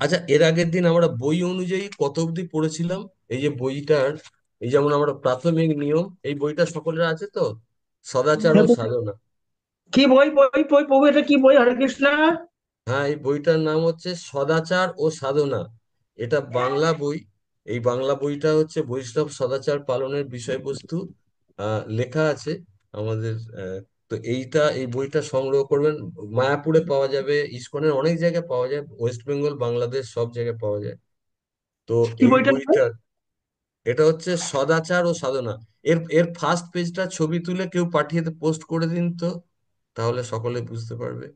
আচ্ছা, এর আগের দিন আমরা বই অনুযায়ী কত অবধি পড়েছিলাম? এই যে বইটার, এই যেমন আমরা প্রাথমিক নিয়ম, এই বইটা সকলের আছে তো? সদাচার ও সাধনা। কি বই বই বই প্রভু, এটা কি বই? হরে কৃষ্ণ। হ্যাঁ, এই বইটার নাম হচ্ছে সদাচার ও সাধনা। এটা বাংলা বই। এই বাংলা বইটা হচ্ছে বৈষ্ণব সদাচার পালনের বিষয়বস্তু লেখা আছে আমাদের। তো এই বইটা সংগ্রহ করবেন। মায়াপুরে পাওয়া যাবে, ইসকনের অনেক জায়গায় পাওয়া যায়, ওয়েস্ট বেঙ্গল, বাংলাদেশ সব জায়গায় পাওয়া যায়। তো কি এই বইটার নাম? বইটা, এটা হচ্ছে সদাচার ও সাধনা। এর এর ফার্স্ট পেজটা ছবি তুলে কেউ পাঠিয়ে পোস্ট করে দিন তো, তাহলে সকলে বুঝতে পারবে।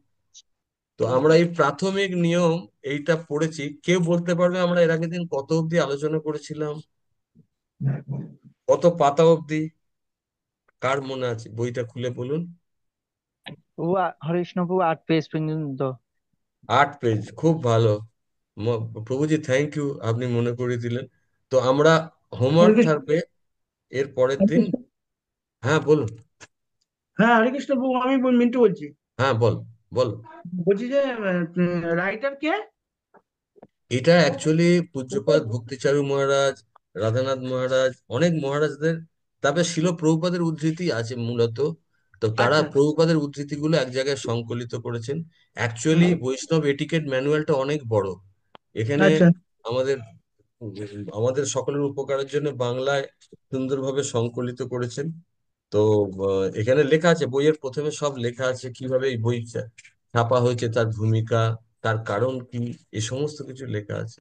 তো আমরা এই প্রাথমিক নিয়ম এইটা পড়েছি। কেউ বলতে পারবে আমরা এর আগের দিন কত অবধি আলোচনা করেছিলাম? কত পাতা অবধি? কার মনে আছে? বইটা খুলে বলুন। হরে কৃষ্ণ প্রভু, 8 পেজ পর্যন্ত। 8 পেজ, খুব ভালো। প্রভুজি থ্যাংক ইউ, আপনি মনে করিয়ে দিলেন। তো আমরা হরে হোমওয়ার্ক কৃষ্ণ। থাকবে এর পরের হরে দিন। কৃষ্ণ। হ্যাঁ বলুন। হ্যাঁ, হরে কৃষ্ণ প্রভু, আমি মিন্টু বলছি। হ্যাঁ বল, বল। বলছি যে রাইটার কে? এটা অ্যাকচুয়ালি পূজ্যপাদ ভক্তিচারু মহারাজ, রাধানাথ মহারাজ, অনেক মহারাজদের, তারপরে শিল প্রভুপাদের উদ্ধৃতি আছে মূলত। তো তারা আচ্ছা প্রভুপাদের উদ্ধৃতিগুলো এক জায়গায় সংকলিত করেছেন। অ্যাকচুয়ালি বৈষ্ণব এটিকেট ম্যানুয়ালটা অনেক বড়। এখানে আচ্ছা আমাদের আমাদের সকলের উপকারের জন্য বাংলায় সুন্দরভাবে সংকলিত করেছেন। তো এখানে লেখা আছে, বইয়ের প্রথমে সব লেখা আছে কিভাবে এই বই ছাপা হয়েছে, তার ভূমিকা, তার কারণ কি, এই সমস্ত কিছু লেখা আছে।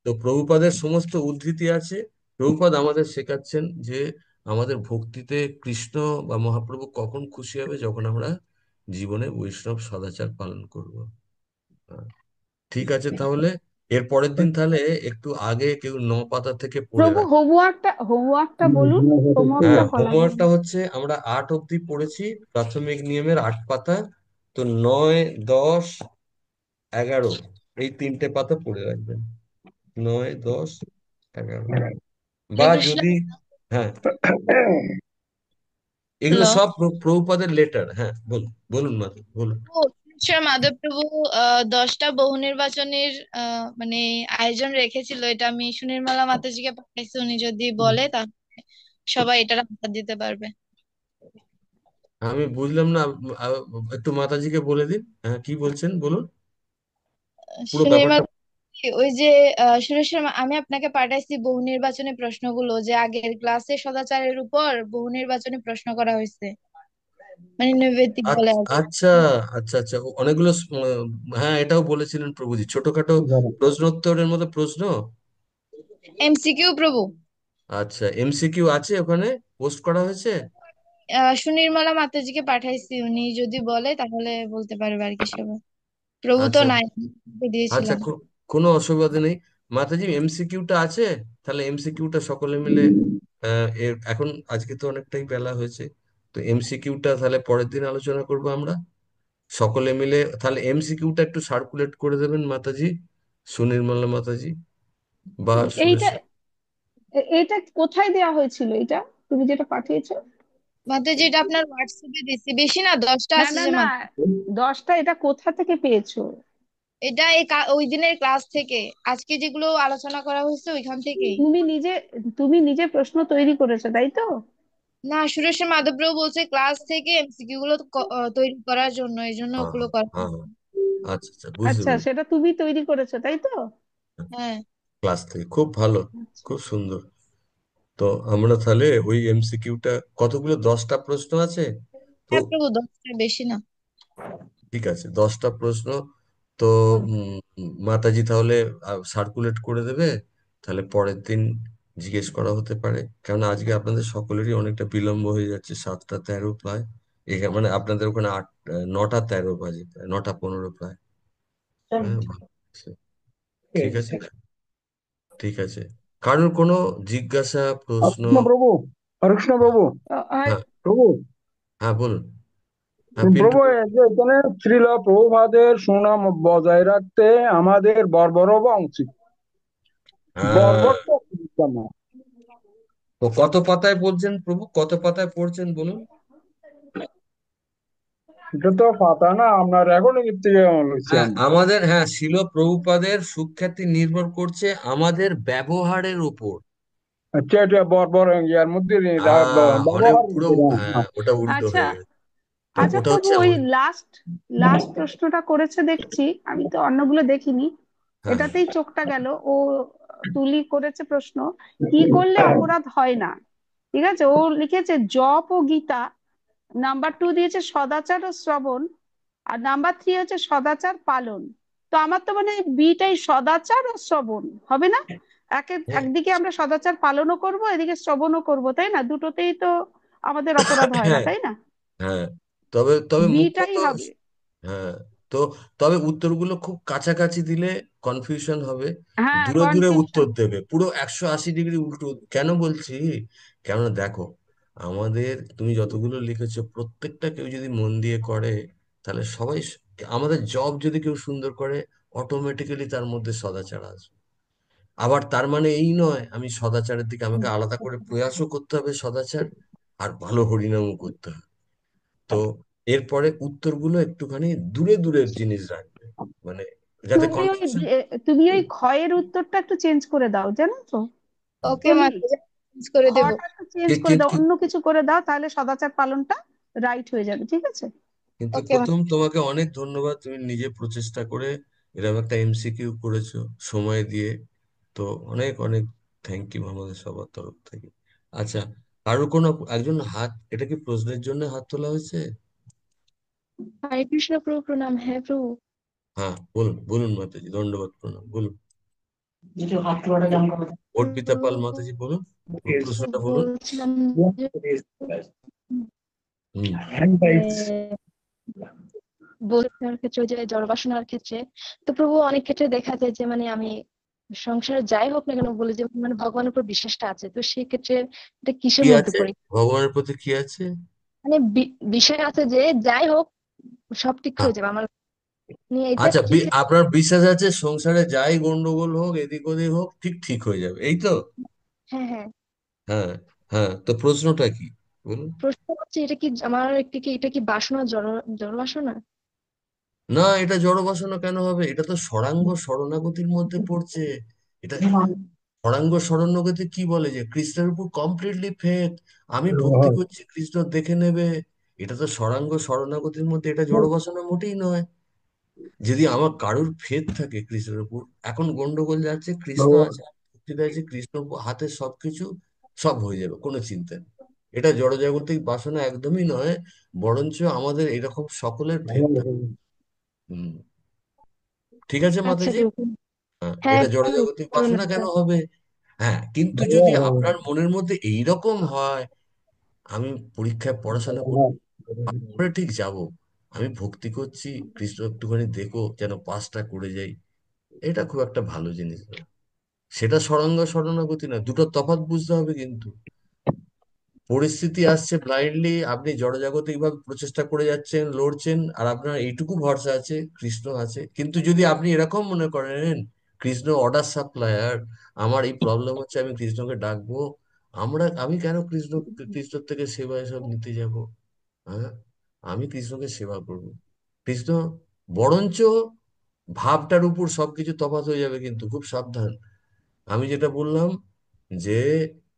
তো প্রভুপাদের সমস্ত উদ্ধৃতি আছে। প্রভুপাদ আমাদের শেখাচ্ছেন যে আমাদের ভক্তিতে কৃষ্ণ বা মহাপ্রভু কখন খুশি হবে, যখন আমরা জীবনে বৈষ্ণব সদাচার পালন করব। হ্যাঁ, ঠিক আছে তাহলে। এর পরের দিন তাহলে একটু আগে কেউ 9 পাতা থেকে পড়ে প্রভু, রাখ। হোমওয়ার্কটা বলুন, হ্যাঁ, হোমওয়ার্কটা করা হবে। হোমওয়ার্কটা হচ্ছে আমরা 8 অবধি পড়েছি, প্রাথমিক নিয়মের 8 পাতা। তো 9, 10, 11 এই 3টে পাতা পড়ে রাখবেন। 9, 10, 11। হরে বা কৃষ্ণ। যদি, হ্যাঁ, এগুলো হ্যালো। সব প্রভুপাদের লেটার। হ্যাঁ বলুন, বলুন মাধব, বলুন। মাধবপ্রভু 10টা বহু নির্বাচনের মানে আয়োজন রেখেছিল, এটা আমি সুনির্মলা মাতাজিকে পাঠাইছি। উনি যদি বলে তাহলে সবাই এটার আনসার দিতে পারবে। আমি বুঝলাম না, আ- একটু মাতাজিকে বলে দিন। হ্যাঁ, কি বলছেন বলুন পুরো সুনির্মলা, ব্যাপারটা। ওই যে সুরেশ্বর আমি আপনাকে পাঠাইছি বহু নির্বাচনী প্রশ্নগুলো, যে আগের ক্লাসে সদাচারের উপর বহু নির্বাচনী প্রশ্ন করা হয়েছে, মানে নৈবেদিক বলে আর কি। আচ্ছা, আচ্ছা, আচ্ছা, অনেকগুলো হ্যাঁ, এটাও বলেছিলেন প্রভুজি, ছোটখাটো প্রশ্নোত্তরের মতো প্রশ্ন। এমসিকিউ প্রভু। আচ্ছা, এমসিকিউ আছে ওখানে, পোস্ট করা হয়েছে। সুনির্মলা মাতাজিকে পাঠাইছি, উনি যদি বলে তাহলে বলতে পারবে আর কি সবাই। প্রভু তো আচ্ছা, নাই, আচ্ছা, দিয়েছিলাম। কোনো অসুবিধা নেই। মাতাজি এমসিকিউটা আছে, তাহলে এমসিকিউটা সকলে মিলে এর এখন আজকে তো অনেকটাই বেলা হয়েছে, তো এমসিকিউটা তাহলে পরের দিন আলোচনা করবো আমরা সকলে মিলে। তাহলে এমসিকিউটা একটু সার্কুলেট করে দেবেন মাতাজি, সুনির্মলা মাতাজি বা এইটা সুরেশ। এটা কোথায় দেওয়া হয়েছিল এটা, তুমি যেটা পাঠিয়েছো? মাতাজি এটা আপনার হোয়াটসঅ্যাপে দিচ্ছি, বেশি না 10টা না আছে না যে না, 10টা এটা কোথা থেকে পেয়েছো? এটা ওই দিনের ক্লাস থেকে, আজকে যেগুলো আলোচনা করা হয়েছে ওইখান থেকেই। তুমি নিজে তুমি নিজে প্রশ্ন তৈরি করেছো তাই তো? না, সুরেশ্বর মাধবরাও বলছে ক্লাস থেকে এমসিকিউ গুলো তৈরি করার জন্য, এই জন্য হ্যাঁ ওগুলো করা। হ্যাঁ হ্যাঁ, আচ্ছা আচ্ছা, বুঝতে আচ্ছা, পেরেছি। সেটা তুমি তৈরি করেছো তাই তো? হ্যাঁ ক্লাস থেকে খুব ভালো, আচ্ছা। খুব সুন্দর। তো আমরা তাহলে ওই এমসিকিউটা, কতগুলো, 10টা প্রশ্ন আছে তো? হ্যাঁ প্রভু, 10টা, বেশি না। ঠিক আছে, 10টা প্রশ্ন তো। মাতাজি তাহলে সার্কুলেট করে দেবে, তাহলে পরের দিন জিজ্ঞেস করা হতে পারে। কেননা আজকে আপনাদের সকলেরই অনেকটা বিলম্ব হয়ে যাচ্ছে, 7টা 13 প্রায়। এখানে মানে আপনাদের ওখানে 9টা 13 বাজে, প্রায় 9টা 15 প্রায়। হ্যাঁ, ভালো আছে। ঠিক আছে, ঠিক আছে। কারোর কোনো জিজ্ঞাসা, প্রশ্ন? হরে প্রভু, হরে কৃষ্ণ হ্যাঁ প্রভু। হ্যাঁ প্রভু, হ্যাঁ, বলুন। হ্যাঁ, পিন্টু প্রভু বলুন। এই যে এখানে শ্রীল প্রভুপাদের সুনাম বজায় রাখতে আমাদের বর্বর হওয়া উচিত। হ্যাঁ, বর্বরটা কি কেন? তো কত পাতায় পড়ছেন প্রভু, কত পাতায় পড়ছেন বলুন? এটা তো পাতা না, আপনার এখন থেকে লইছি হ্যাঁ, আমি। আমাদের, হ্যাঁ, শিল প্রভুপাদের সুখ্যাতি নির্ভর করছে আমাদের ব্যবহারের উপর। আচ্ছা, এটা বর্বর ইয়ার মধ্যে অনেক ব্যবহার পুরো, হ্যাঁ, ওটা উল্টো আচ্ছা হয়ে গেছে। তো আচ্ছা ওটা প্রভু, হচ্ছে ওই লাস্ট লাস্ট প্রশ্নটা করেছে দেখছি, আমি তো অন্যগুলো দেখিনি। হ্যাঁ হ্যাঁ এটাতেই চোখটা গেল। ও তুলি করেছে প্রশ্ন, কি করলে অপরাধ হয় না। ঠিক আছে, ও লিখেছে জপ ও গীতা। নাম্বার 2 দিয়েছে সদাচার ও শ্রবণ। আর নাম্বার 3 হচ্ছে সদাচার পালন। তো আমার তো মানে বিটাই সদাচার ও শ্রবণ হবে না? হ্যাঁ একদিকে আমরা সদাচার পালনও করব, এদিকে শ্রবণও করব, তাই না? দুটোতেই তো আমাদের অপরাধ হয় না, হ্যাঁ তাই না? হ্যাঁ, তবে তবে বিটাই মুখ্যত, হবে। হ্যাঁ, তো তবে উত্তরগুলো খুব কাছাকাছি দিলে কনফিউশন হবে। হ্যাঁ, দূরে দূরে উত্তর কনফিউশন। দেবে, পুরো 180 ডিগ্রি উল্টো। কেন বলছি, কেন দেখো, আমাদের তুমি যতগুলো লিখেছো প্রত্যেকটা কেউ যদি মন দিয়ে করে, তাহলে সবাই আমাদের জব যদি কেউ সুন্দর করে, অটোমেটিক্যালি তার মধ্যে সদাচার আসবে। আবার তার মানে এই নয় আমি সদাচারের দিকে, আমাকে আলাদা করে প্রয়াসও করতে হবে সদাচার, আর ভালো হরিনামও করতে হবে। তো এরপরে উত্তরগুলো একটুখানি দূরে দূরের জিনিস রাখবে, মানে যাতে তুমি ওই কনফিউশন। তুমি ওই ক্ষয়ের উত্তরটা একটু চেঞ্জ করে দাও, জানো তো? ওকে তুলি, মাতাজি, চেঞ্জ করে দেব। খটা একটু চেঞ্জ করে দাও, অন্য কিছু করে দাও, তাহলে সদাচার পালনটা রাইট হয়ে যাবে, ঠিক আছে? কিন্তু ওকে প্রথম তোমাকে অনেক ধন্যবাদ, তুমি নিজে প্রচেষ্টা করে এরকম একটা এমসিকিউ করেছো সময় দিয়ে। তো অনেক অনেক থ্যাংক ইউ আমাদের সবার তরফ থেকে। আচ্ছা, আরো কোনো একজন হাত, এটা কি প্রশ্নের জন্য হাত তোলা হয়েছে? হরে কৃষ্ণ প্রভু, প্রণাম। হ্যাঁ প্রভু। হ্যাঁ, বলুন বলুন মাতাজি, দণ্ডবত প্রণাম, বলুন। অর্পিতা পাল মাতাজি, বলুন, প্রশ্নটা বলুন। বলছিলাম যে হুম। বোঝার ক্ষেত্রে, ওই যে জড় বাসনার ক্ষেত্রে, তো প্রভু অনেক ক্ষেত্রে দেখা যায় যে মানে আমি সংসারে যাই হোক না কেন বলি যে মানে ভগবানের উপর বিশ্বাসটা আছে, তো সেই ক্ষেত্রে এটা কিসের কি মধ্যে আছে, পড়ে? ভগবানের প্রতি কি আছে? মানে বিষয় আছে যে যাই হোক সব ঠিক হ্যাঁ, হয়ে যাবে আমার নিয়ে, এটা আচ্ছা, কি আপনার বিশ্বাস আছে সংসারে যাই গন্ডগোল হোক, এদিক ওদিক হোক, ঠিক ঠিক হয়ে যাবে, এই তো? হ্যাঁ হ্যাঁ। হ্যাঁ হ্যাঁ, তো প্রশ্নটা কি বলুন? প্রশ্ন হচ্ছে এটা কি আমার একটি কি, এটা কি বাসনা, জড় বাসনা? না, এটা জড় বাসনা কেন হবে? এটা তো ষড়াঙ্গ শরণাগতির মধ্যে পড়ছে। এটা ষড়াঙ্গ শরণাগতি কি বলে, যে কৃষ্ণের উপর কমপ্লিটলি ফেথ, আমি ভক্তি করছি কৃষ্ণ দেখে নেবে। এটা তো ষড়াঙ্গ শরণাগতির মধ্যে, এটা জড় বাসনা মোটেই নয়। যদি আমার কারোর ফেথ থাকে কৃষ্ণের উপর, এখন গন্ডগোল যাচ্ছে, কৃষ্ণ আছে, ভক্তি আছে, কৃষ্ণ হাতে সবকিছু, সব হয়ে যাবে, কোনো চিন্তা নেই। এটা জড়জাগতিক বাসনা একদমই নয়, বরঞ্চ আমাদের এরকম সকলের ফেথ থাকে। হুম, ঠিক আছে আচ্ছা মাতাজি। প্রভু। হ্যাঁ, হ্যাঁ এটা প্রভু, জড়জাগতিক বাসনা কেন ধন্যবাদ। হবে? হ্যাঁ, কিন্তু যদি আপনার মনের মধ্যে এইরকম হয়, আমি পরীক্ষায় পড়াশোনা করতে করে ঠিক যাব, আমি ভক্তি করছি, কৃষ্ণ একটুখানি দেখো যেন পাসটা করে যাই, এটা খুব একটা ভালো জিনিস নয়। সেটা সরঙ্গ শরণাগতি না, দুটো তফাৎ বুঝতে হবে কিন্তু। পরিস্থিতি আসছে ব্লাইন্ডলি, আপনি জড়জাগতিক ভাবে প্রচেষ্টা করে যাচ্ছেন, লড়ছেন, আর আপনার এইটুকু ভরসা আছে কৃষ্ণ আছে। কিন্তু যদি আপনি এরকম মনে করেন কৃষ্ণ অর্ডার সাপ্লায়ার। আমার এই প্রবলেম হচ্ছে, আমি কৃষ্ণকে ডাকবো। আমি কেন কৃষ্ণর থেকে সেবা এসব নিতে যাব? হ্যাঁ, আমি কৃষ্ণকে সেবা করব। কৃষ্ণ বরঞ্চ ভাবটার উপর সবকিছু তফাৎ হয়ে যাবে, কিন্তু খুব সাবধান। আমি যেটা বললাম যে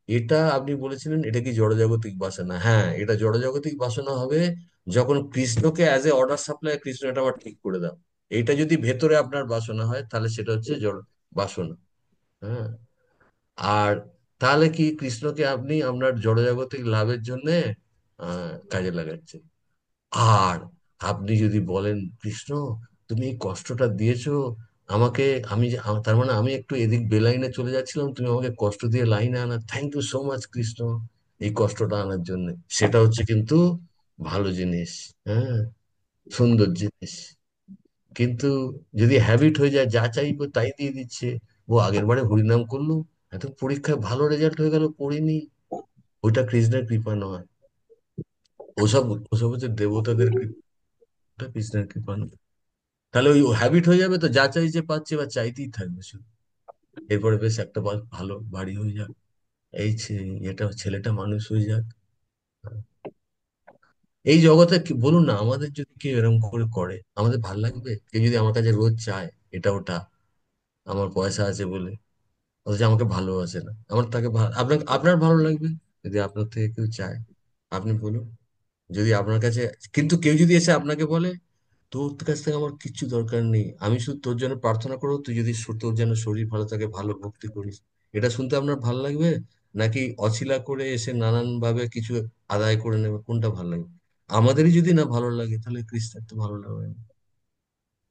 এটা আপনি বলেছিলেন এটা কি জড়জাগতিক বাসনা? হ্যাঁ, এটা জড়জাগতিক বাসনা হবে যখন কৃষ্ণকে as a order supply, Krishna এটা আবার ঠিক করে দাও। এটা যদি ভেতরে আপনার বাসনা হয় তাহলে সেটা হচ্ছে জড় বাসনা। হ্যাঁ। আর তাহলে কি কৃষ্ণকে আপনি আপনার জড়জাগতিক লাভের জন্য কাজে লাগাচ্ছেন। আর আপনি যদি বলেন, কৃষ্ণ তুমি এই কষ্টটা দিয়েছো আমাকে, তার মানে আমি একটু এদিক বেলাইনে চলে যাচ্ছিলাম, তুমি আমাকে কষ্ট দিয়ে লাইনে আনা, thank you so much Krishna এই কষ্টটা আনার জন্য। সেটা হচ্ছে কিন্তু ভালো জিনিস। হ্যাঁ, সুন্দর জিনিস। কিন্তু যদি হ্যাবিট হয়ে যায়, যা চাইবো তাই দিয়ে দিচ্ছে, ও আগের বারে হরিনাম করলো, এত পরীক্ষায় ভালো রেজাল্ট হয়ে গেল, পড়িনি, ওইটা কৃষ্ণের কৃপা নয়। ওসব ওসব হচ্ছে দেবতাদের কৃপা, ওটা কৃষ্ণের কৃপা নয়। তাহলে ওই হ্যাবিট হয়ে যাবে, তো যা চাইছে পাচ্ছে, বা চাইতেই থাকবে শুধু। এরপরে বেশ একটা ভালো বাড়ি হয়ে যাক, এটা ছেলেটা মানুষ হয়ে যাক। এই জগতে বলুন না, আমাদের যদি কেউ এরকম করে করে আমাদের ভাল লাগবে? কেউ যদি আমার কাছে রোজ চায় এটা ওটা, আমার পয়সা আছে বলে, অথচ আমাকে ভালোবাসে না, আমার তাকে আপনার ভালো লাগবে যদি আপনার থেকে কেউ চায়? আপনি বলুন, যদি আপনার কাছে, কিন্তু কেউ যদি এসে আপনাকে বলে, তোর কাছ থেকে আমার কিচ্ছু দরকার নেই, আমি শুধু তোর জন্য প্রার্থনা করবো, তুই যদি তোর যেন শরীর ভালো থাকে, ভালো ভক্তি করিস, এটা শুনতে আপনার ভালো লাগবে? নাকি অছিলা করে এসে নানান ভাবে কিছু আদায় করে নেবে, কোনটা ভালো লাগবে? আমাদেরই যদি না ভালো লাগে তাহলে খ্রিস্টান তো ভালো লাগবে না।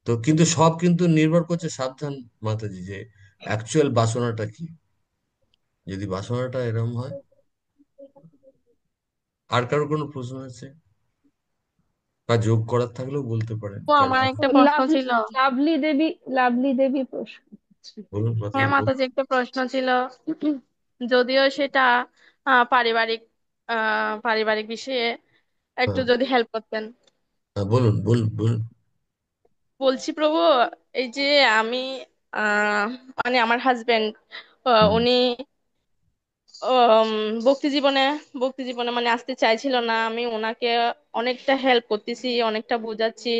তো কিন্তু সব কিন্তু নির্ভর করছে, সাবধান মাতাজি, যে অ্যাকচুয়াল বাসনাটা কি। যদি বাসনাটা এরকম হয়। আর কারো কোনো প্রশ্ন আছে বা যোগ করার থাকলেও বলতে পারেন, তো কারো আমার কিছু। একটা প্রশ্ন লাভলি ছিল। লাভলি দেবী, লাভলি দেবী প্রশ্ন করছে। বলুন হ্যাঁ মাতাজি, বলুন। মাতাজি, একটা প্রশ্ন ছিল। যদিও সেটা পারিবারিক পারিবারিক বিষয়ে, একটু হ্যাঁ, যদি হেল্প করতেন। হ্যাঁ, বলুন বলুন বলুন। বলছি প্রভু, এই যে আমি আহ মানে আমার হাজবেন্ড, হুম। উনি উম, ভক্তি জীবনে ভক্তি জীবনে মানে আসতে চাইছিল না। আমি ওনাকে অনেকটা হেল্প করতেছি, অনেকটা বোঝাচ্ছি।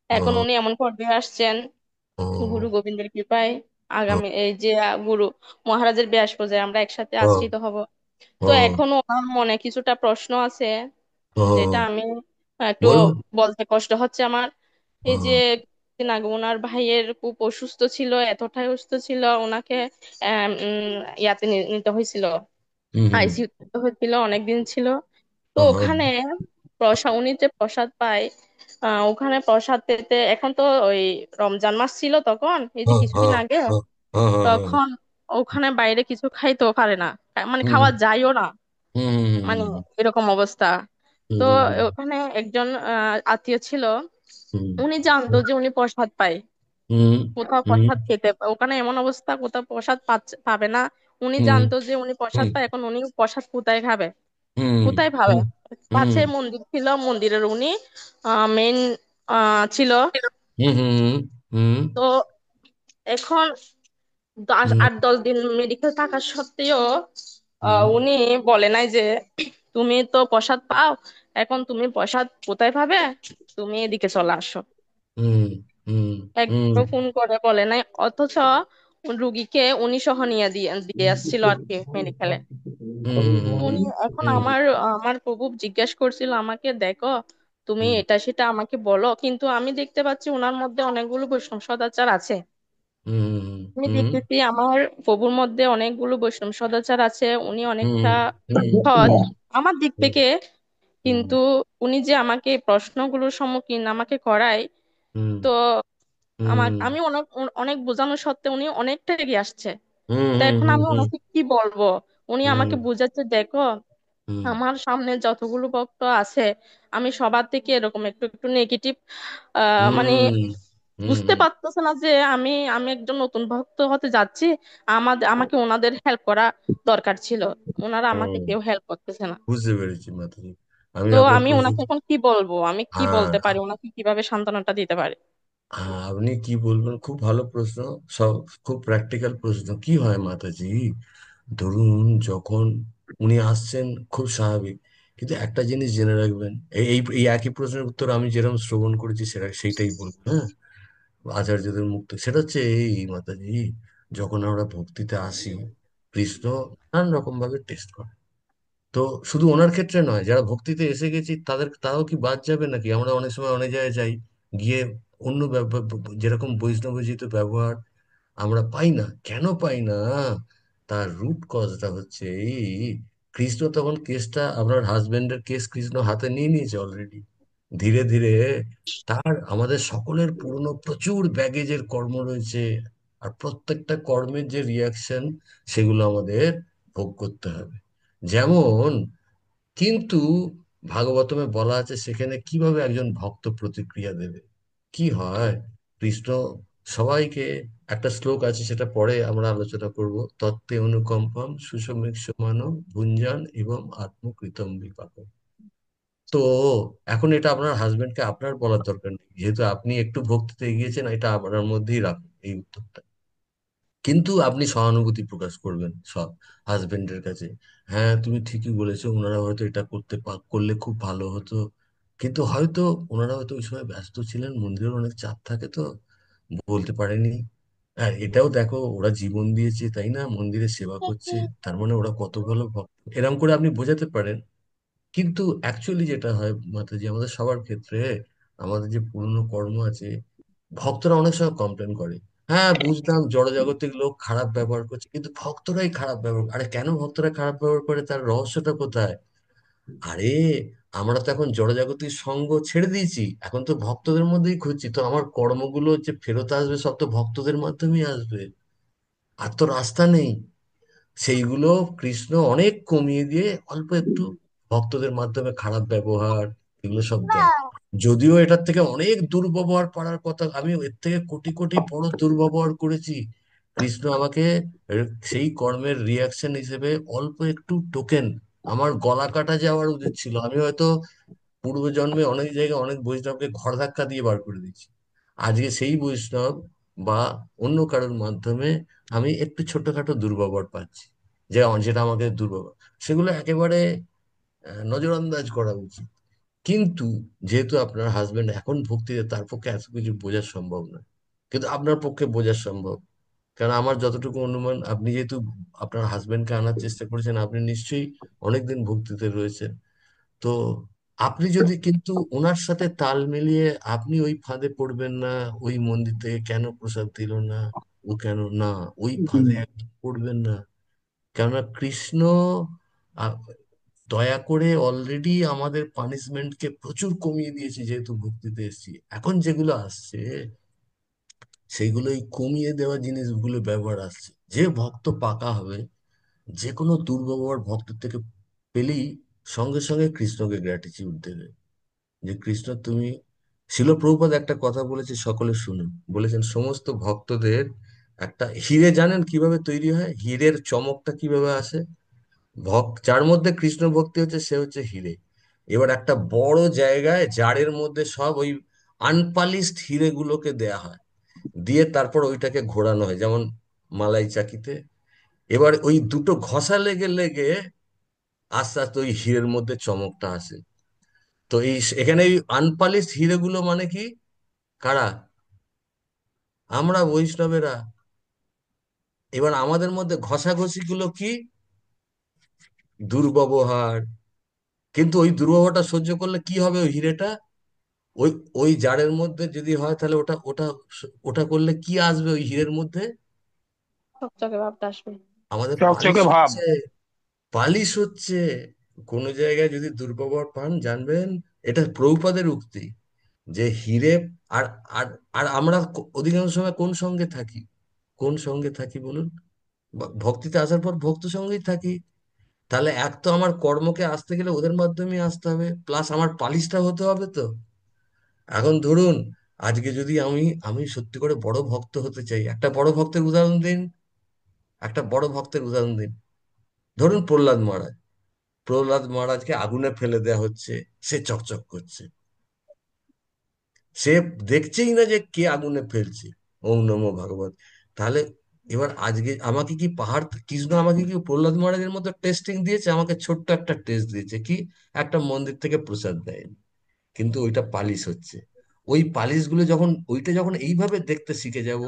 এখন ও, উনি এমন পর্যায়ে আসছেন গুরু ও, গোবিন্দের কৃপায়। ও, আগামী এই যে গুরু মহারাজের ব্যাস পর্যায়ে আমরা একসাথে ও, আশ্রিত হব। তো ও, এখনো আমার মনে কিছুটা প্রশ্ন আছে, ও, যেটা আমি একটু বলুন। বলতে কষ্ট হচ্ছে আমার। ও, এই যে কিছুদিন আগে ওনার ভাইয়ের খুব অসুস্থ ছিল, এতটাই অসুস্থ ছিল, ওনাকে ইয়াতে নিতে হয়েছিল, হুম হুম। আইসিইউ তে হয়েছিল, অনেকদিন ছিল। তো ও, হ্যাঁ, ওখানে উনি যে প্রসাদ পায়, ওখানে প্রসাদ পেতে, এখন তো ওই রমজান মাস ছিল তখন, এই যে হ্যাঁ, কিছুদিন হ্যাঁ, আগে, হ্যাঁ, হ্যাঁ, হ্যাঁ, হ্যাঁ, তখন ওখানে বাইরে কিছু খাইতেও পারে না, মানে হুম খাওয়া যায়ও না, হুম মানে হুম এরকম অবস্থা। হুম তো হুম ওখানে একজন আত্মীয় ছিল, হুম উনি জানতো যে উনি প্রসাদ পায়, হুম কোথাও হুম প্রসাদ ওখানে এমন অবস্থা, কোথাও প্রসাদ পাবে না। উনি হুম জানতো যে উনি প্রসাদ হুম পায়, এখন উনি প্রসাদ কোথায় খাবে, হুম কোথায় পাবে? হুম হুম কাছে মন্দির ছিল, মন্দিরের উনি মেইন ছিল। হুম হুম হুম তো এখন হুম 8-10 দিন মেডিকেল থাকা সত্ত্বেও হুম উনি বলে নাই যে তুমি তো প্রসাদ পাও, এখন তুমি প্রসাদ কোথায় পাবে, তুমি এদিকে চলে আসো। হুম হুম হুম একবার ফোন করে বলে নাই, অথচ রুগীকে উনি সহ নিয়ে দিয়ে দিয়ে আসছিল আর কি মেডিকেলে। উনি এখন হুম আমার প্রভু জিজ্ঞেস করছিল আমাকে, দেখো তুমি হুম এটা সেটা আমাকে বলো, কিন্তু আমি দেখতে পাচ্ছি ওনার মধ্যে অনেকগুলো বৈষ্ণব সদাচার আছে। আমি হুম দেখতেছি আমার প্রভুর মধ্যে অনেকগুলো বৈষ্ণব সদাচার আছে, উনি হুম অনেকটা হুম সৎ আমার দিক হুম থেকে। হুম কিন্তু উনি যে আমাকে এই প্রশ্নগুলোর সম্মুখীন আমাকে করায়, হুম তো হুম আমি অনেক অনেক বোঝানো সত্ত্বেও উনি অনেকটা এগিয়ে আসছে। হুম তো হুম এখন হুম আমি হুম ওনাকে কি বলবো? উনি আমাকে বুঝাচ্ছে, দেখো হুম আমার সামনে যতগুলো ভক্ত আছে, আমি সবার থেকে এরকম একটু একটু নেগেটিভ মানে হুম হুম বুঝতে হুম পারতেছে না যে আমি আমি একজন নতুন ভক্ত হতে যাচ্ছি, আমাকে ওনাদের হেল্প করা দরকার ছিল, ওনারা আমাকে হুম কেউ হেল্প করতেছে না। বুঝতে পেরেছি মাতাজি। আমি তো আপনার আমি প্রশ্ন, ওনাকে এখন কি বলবো, আমি কি হ্যাঁ, বলতে পারি, ওনাকে কিভাবে সান্ত্বনাটা দিতে পারি? আপনি কি বলবেন, খুব ভালো প্রশ্ন। সব খুব প্র্যাকটিক্যাল প্রশ্ন। কি হয় মাতাজি, ধরুন যখন উনি আসছেন, খুব স্বাভাবিক, কিন্তু একটা জিনিস জেনে রাখবেন, এই এই এই একই প্রশ্নের উত্তর আমি যেরকম শ্রবণ করেছি সেটা সেইটাই বলবো, হ্যাঁ, আচার্যদের মুক্ত, সেটা হচ্ছে এই মাতাজি, যখন আমরা ভক্তিতে আসি, কৃষ্ণ নানান রকম ভাবে টেস্ট করে। তো শুধু ওনার ক্ষেত্রে নয়, যারা ভক্তিতে এসে গেছি তাদের, তারাও কি বাদ যাবে নাকি? আমরা অনেক সময় অনেক জায়গায় যাই, গিয়ে অন্য যেরকম বৈষ্ণবোচিত ব্যবহার আমরা পাই না। কেন পাই না? তার রুট কজটা হচ্ছে এই, কৃষ্ণ তখন কেসটা, আপনার হাজবেন্ডের কেস কৃষ্ণ হাতে নিয়ে নিয়েছে অলরেডি। ধীরে ধীরে তার, আমাদের সকলের পুরনো প্রচুর ব্যাগেজের কর্ম রয়েছে, আর প্রত্যেকটা কর্মের যে রিয়াকশন, সেগুলো আমাদের ভোগ করতে হবে। যেমন, কিন্তু ভাগবতমে বলা আছে সেখানে কিভাবে একজন ভক্ত প্রতিক্রিয়া দেবে। কি হয়, কৃষ্ণ সবাইকে, একটা শ্লোক আছে সেটা পরে আমরা আলোচনা করব, তত্ত্বে অনুকম্পম সুসমীক্ষ মানব ভুঞ্জান এবং আত্মকৃতম বিপাক। তো এখন এটা আপনার হাজবেন্ডকে আপনার বলার দরকার নেই, যেহেতু আপনি একটু ভক্তিতে এগিয়েছেন, এটা আপনার মধ্যেই রাখুন এই উত্তরটা। কিন্তু আপনি সহানুভূতি প্রকাশ করবেন সব হাজবেন্ডের কাছে। হ্যাঁ, তুমি ঠিকই বলেছো, ওনারা হয়তো এটা করলে খুব ভালো হতো, কিন্তু হয়তো ওনারা হয়তো ওই সময় ব্যস্ত ছিলেন, মন্দিরের অনেক চাপ থাকে, তো বলতে পারেনি। হ্যাঁ, এটাও দেখো, ওরা জীবন দিয়েছে তাই না, মন্দিরে সেবা করছে, তার মানে ওরা কত ভালো ভক্ত, এরকম করে আপনি বোঝাতে পারেন। কিন্তু অ্যাকচুয়ালি যেটা হয় মাতাজি, আমাদের সবার ক্ষেত্রে, আমাদের যে পুরনো কর্ম আছে, ভক্তরা অনেক সময় কমপ্লেন করে। হ্যাঁ, বুঝলাম জড়জাগতিক লোক খারাপ ব্যবহার করছে, কিন্তু ভক্তরাই খারাপ ব্যবহার, আরে কেন ভক্তরা খারাপ ব্যবহার করে, তার রহস্যটা কোথায়? আরে, আমরা তো এখন জড়জাগতিক সঙ্গ ছেড়ে দিয়েছি, এখন তো ভক্তদের মধ্যেই খুঁজছি, তো আমার কর্মগুলো যে ফেরত আসবে সব তো ভক্তদের মাধ্যমেই আসবে, আর তো রাস্তা নেই। সেইগুলো কৃষ্ণ অনেক কমিয়ে দিয়ে অল্প একটু ভক্তদের মাধ্যমে খারাপ ব্যবহার, এগুলো সব দেয়। যদিও এটার থেকে অনেক দুর্ব্যবহার করার কথা, আমি এর থেকে কোটি কোটি বড় দুর্ব্যবহার করেছি, কৃষ্ণ আমাকে সেই কর্মের রিয়াকশন হিসেবে অল্প একটু টোকেন, আমার গলা কাটা যাওয়ার উচিত ছিল, আমি হয়তো পূর্বজন্মে অনেক জায়গায় অনেক বৈষ্ণবকে ঘর ধাক্কা দিয়ে বার করে দিয়েছি, আজকে সেই বৈষ্ণব বা অন্য কারোর মাধ্যমে আমি একটু ছোটখাটো দুর্ব্যবহার পাচ্ছি, যে যেটা আমাকে দুর্ব্যবহার, সেগুলো একেবারে নজরআন্দাজ করা উচিত। কিন্তু যেহেতু আপনার হাজবেন্ড এখন ভক্তিতে, তার পক্ষে এত কিছু বোঝা সম্ভব নয়, কিন্তু আপনার পক্ষে বোঝা সম্ভব। কারণ আমার যতটুকু অনুমান, আপনি যেহেতু আপনার হাজবেন্ডকে আনার চেষ্টা করেছেন, আপনি নিশ্চয়ই অনেকদিন ভক্তিতে রয়েছেন। তো আপনি যদি কিন্তু ওনার সাথে তাল মিলিয়ে, আপনি ওই ফাঁদে পড়বেন না, ওই মন্দির থেকে কেন প্রসাদ দিল না, ও কেন না, ওই ফাঁদে একদম পড়বেন না। কেননা কৃষ্ণ আ- দয়া করে অলরেডি আমাদের পানিশমেন্টকে প্রচুর কমিয়ে দিয়েছে, যেহেতু ভক্তিতে এসেছি, এখন যেগুলো আসছে সেইগুলোই কমিয়ে দেওয়া জিনিসগুলো ব্যবহার আসছে। যে ভক্ত পাকা হবে, যে কোনো দুর্ব্যবহার ভক্তের থেকে পেলেই সঙ্গে সঙ্গে কৃষ্ণকে গ্র্যাটিটিউড দেবে, যে কৃষ্ণ তুমি, শিল প্রভুপাদ একটা কথা বলেছে, সকলে শুনুন, বলেছেন সমস্ত ভক্তদের একটা হিরে, জানেন কিভাবে তৈরি হয়, হীরের চমকটা কিভাবে আসে, যার মধ্যে কৃষ্ণ ভক্তি হচ্ছে সে হচ্ছে হিরে। এবার একটা বড় জায়গায় জারের মধ্যে সব ওই আনপালিশড হিরে গুলোকে দেয়া হয়, দিয়ে তারপর ওইটাকে ঘোরানো হয়, যেমন মালাই চাকিতে। এবার ওই দুটো ঘষা লেগে লেগে আস্তে আস্তে ওই হীরের মধ্যে চমকটা আসে। তো এখানে এই আনপালিশড হিরে গুলো মানে কি, কারা? আমরা বৈষ্ণবেরা। এবার আমাদের মধ্যে ঘষাঘষি গুলো কি, দুর্ব্যবহার। কিন্তু ওই দুর্ব্যবহারটা সহ্য করলে কি হবে, ওই হিরেটা, ওই ওই জারের মধ্যে যদি হয়, তাহলে ওটা ওটা ওটা করলে কি আসবে ওই হীরের মধ্যে? চকচকে ভাবটা আসবে। আমাদের পালিশ চকচকে ভাব। হচ্ছে, পালিশ হচ্ছে। কোনো জায়গায় যদি দুর্ব্যবহার পান, জানবেন এটা প্রভুপাদের উক্তি, যে হিরে, আর আর আর আমরা অধিকাংশ সময় কোন সঙ্গে থাকি, কোন সঙ্গে থাকি বলুন? ভক্তিতে আসার পর ভক্ত সঙ্গেই থাকি। তাহলে এক তো আমার কর্মকে আসতে গেলে ওদের মাধ্যমে আসতে হবে, প্লাস আমার পালিশটা হতে হবে তো। এখন ধরুন, আজকে যদি আমি আমি সত্যি করে বড় ভক্ত হতে চাই, একটা বড় ভক্তের উদাহরণ দিন, একটা বড় ভক্তের উদাহরণ দিন। ধরুন প্রহ্লাদ মহারাজ, প্রহ্লাদ মহারাজকে আগুনে ফেলে দেওয়া হচ্ছে, সে চকচক করছে। সে দেখছেই না যে কে আগুনে ফেলছে। ওম নমো ভগবত। তাহলে এবার আজকে আমাকে কি পাহাড়, কৃষ্ণ আমাকে কি প্রহ্লাদ মহারাজের মতো টেস্টিং দিয়েছে? আমাকে ছোট্ট একটা টেস্ট দিয়েছে, কি একটা মন্দির থেকে প্রসাদ দেয়, কিন্তু ওইটা পালিশ হচ্ছে। ওই পালিশ গুলো যখন, ওইটা যখন এইভাবে দেখতে শিখে যাব,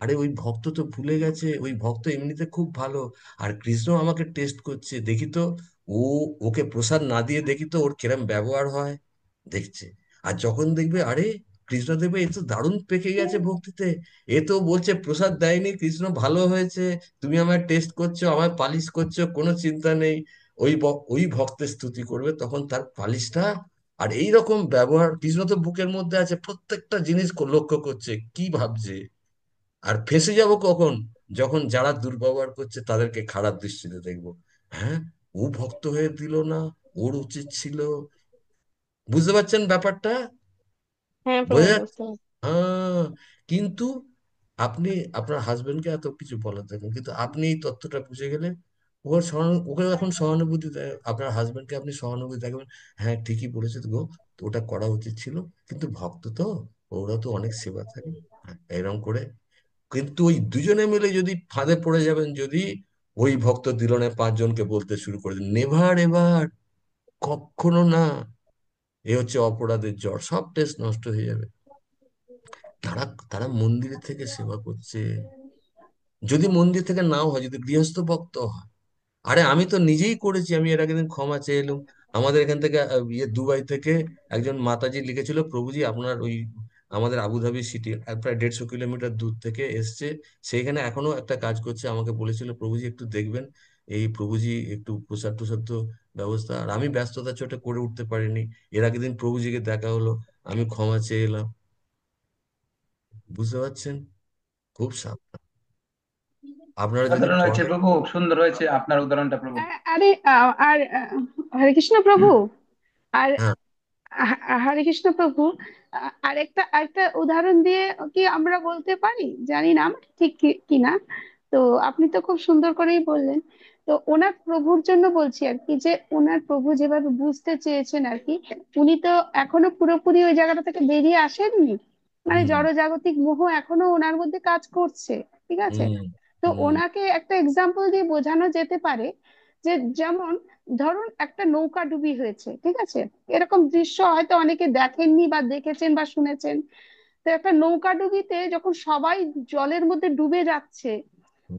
আরে ওই ভক্ত তো ভুলে গেছে, ওই ভক্ত এমনিতে খুব ভালো, আর কৃষ্ণ আমাকে টেস্ট করছে, দেখি তো ও, ওকে প্রসাদ না দিয়ে দেখি তো ওর কিরম ব্যবহার হয়, দেখছে। আর যখন দেখবে আরে কৃষ্ণ দেখবে এ তো দারুণ পেকে গেছে ভক্তিতে, এ তো বলছে প্রসাদ দেয়নি, কৃষ্ণ ভালো হয়েছে, তুমি আমায় টেস্ট করছো, আমায় পালিশ করছো, কোনো চিন্তা নেই, ওই ভক্তের স্তুতি করবে, তখন তার পালিশটা। আর এই রকম ব্যবহার কৃষ্ণ তো বুকের মধ্যে আছে, প্রত্যেকটা জিনিস লক্ষ্য করছে কি ভাবছে। আর ফেঁসে যাব কখন? যখন যারা দুর্ব্যবহার করছে তাদেরকে খারাপ দৃষ্টিতে দেখবো। হ্যাঁ, ও ভক্ত হয়ে দিল না, ওর উচিত ছিল। বুঝতে পারছেন ব্যাপারটা? হ্যাঁ প্রভু, বোঝা যাচ্ছে? বুঝতে পারছি। হ্যাঁ। কিন্তু আপনি আপনার হাজবেন্ডকে এত কিছু বলার দেখেন, কিন্তু আপনি এই তথ্যটা বুঝে গেলে ওকে এখন সহানুভূতি আপনার হাজবেন্ডকে আপনি সহানুভূতি দেখবেন। হ্যাঁ ঠিকই বলেছে তো গো, তো ওটা করা উচিত ছিল, কিন্তু ভক্ত তো, ওরা তো অনেক সেবা থাকে। হ্যাঁ, এরকম করে। কিন্তু ওই দুজনে মিলে যদি ফাঁদে পড়ে যাবেন, যদি ওই ভক্ত দিলনে পাঁচজনকে বলতে শুরু করে দেন নেভার এভার, কখনো না, এ হচ্ছে অপরাধের জ্বর, সব টেস্ট নষ্ট হয়ে যাবে। তারা তারা মন্দিরে থেকে সেবা করছে, যদি মন্দির থেকে নাও হয়, যদি গৃহস্থ ভক্ত হয়। আরে আমি তো নিজেই করেছি, আমি এর আগের দিন ক্ষমা চেয়ে এলুম। আমাদের এখান থেকে দুবাই থেকে একজন মাতাজি লিখেছিল, প্রভুজি আপনার ওই আমাদের আবুধাবি সিটি প্রায় 150 কিলোমিটার দূর থেকে এসছে, সেইখানে এখনো একটা কাজ করছে, আমাকে বলেছিল প্রভুজি একটু দেখবেন, এই প্রভুজি একটু প্রসাদ টসাদ তো ব্যবস্থা, আর আমি ব্যস্ততার চোটে করে উঠতে পারিনি। এর আগের দিন প্রভুজিকে দেখা হলো, আমি ক্ষমা চেয়ে এলাম। বুঝতে পারছেন? খুব সাবধান আপনারা যদি উদাহরণ হয়েছে প্রভু, সুন্দর হয়েছে আপনার উদাহরণটা প্রভু। আরে হরে কৃষ্ণ প্রভু। আর হ্যাঁ, হরে কৃষ্ণ প্রভু, আরেকটা আরেকটা উদাহরণ দিয়ে কি আমরা বলতে পারি, জানি না আমার ঠিক কিনা। তো আপনি তো খুব সুন্দর করেই বললেন। তো ওনার প্রভুর জন্য বলছি আর কি, যে ওনার প্রভু যেভাবে বুঝতে চেয়েছেন আর কি, উনি তো এখনো পুরোপুরি ওই জায়গাটা থেকে বেরিয়ে আসেননি, মানে হুম জড়জাগতিক মোহ এখনো ওনার মধ্যে কাজ করছে। ঠিক আছে। হুম তো হুম ওনাকে একটা এক্সাম্পল দিয়ে বোঝানো যেতে পারে, যে যেমন ধরুন একটা নৌকা ডুবি হয়েছে, ঠিক আছে, এরকম দৃশ্য হয়তো অনেকে দেখেননি বা দেখেছেন বা শুনেছেন। তো একটা নৌকাডুবিতে যখন সবাই জলের মধ্যে ডুবে যাচ্ছে,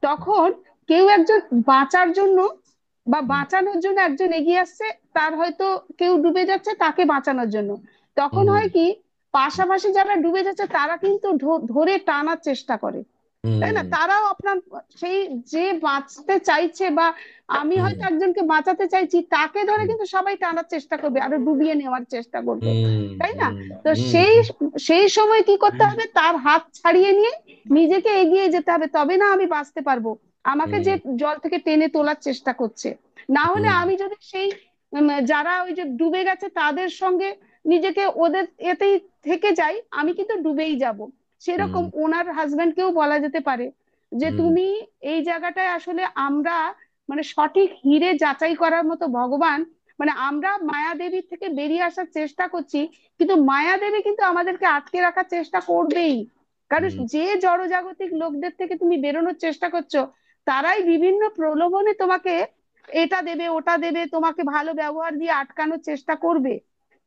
তখন কেউ একজন বাঁচার জন্য বা হুম বাঁচানোর জন্য একজন এগিয়ে আসছে, তার হয়তো কেউ ডুবে যাচ্ছে তাকে বাঁচানোর জন্য। তখন হুম হয় কি, পাশাপাশি যারা ডুবে যাচ্ছে তারা কিন্তু ধরে টানার চেষ্টা করে, তাই না? হুম তারাও আপনার সেই, যে বাঁচতে চাইছে বা আমি হুম হয়তো একজনকে বাঁচাতে চাইছি, তাকে ধরে হুম কিন্তু সবাই টানার চেষ্টা করবে, আরো ডুবিয়ে নেওয়ার চেষ্টা করবে, হুম তাই না? হুম তো হুম সেই হুম সেই সময় কি করতে হবে, তার হাত ছাড়িয়ে নিয়ে নিজেকে এগিয়ে যেতে হবে, তবে না আমি বাঁচতে পারবো। আমাকে যে হুম জল থেকে টেনে তোলার চেষ্টা করছে, না হলে হুম আমি যদি সেই যারা ওই যে ডুবে গেছে তাদের সঙ্গে নিজেকে ওদের এতেই থেকে যাই, আমি কিন্তু ডুবেই যাব। সেরকম হুম ওনার হাজবেন্ডকেও বলা যেতে পারে, যে হুম তুমি এই জায়গাটায় আসলে আমরা মানে সঠিক হিরে যাচাই করার মতো ভগবান, মানে আমরা মায়াদেবীর থেকে বেরিয়ে আসার চেষ্টা করছি, কিন্তু মায়াদেবী কিন্তু আমাদেরকে আটকে রাখার চেষ্টা করবেই। কারণ হুম যে জড়জাগতিক লোকদের থেকে তুমি বেরোনোর চেষ্টা করছো, তারাই বিভিন্ন প্রলোভনে তোমাকে এটা দেবে ওটা দেবে, তোমাকে ভালো ব্যবহার দিয়ে আটকানোর চেষ্টা করবে।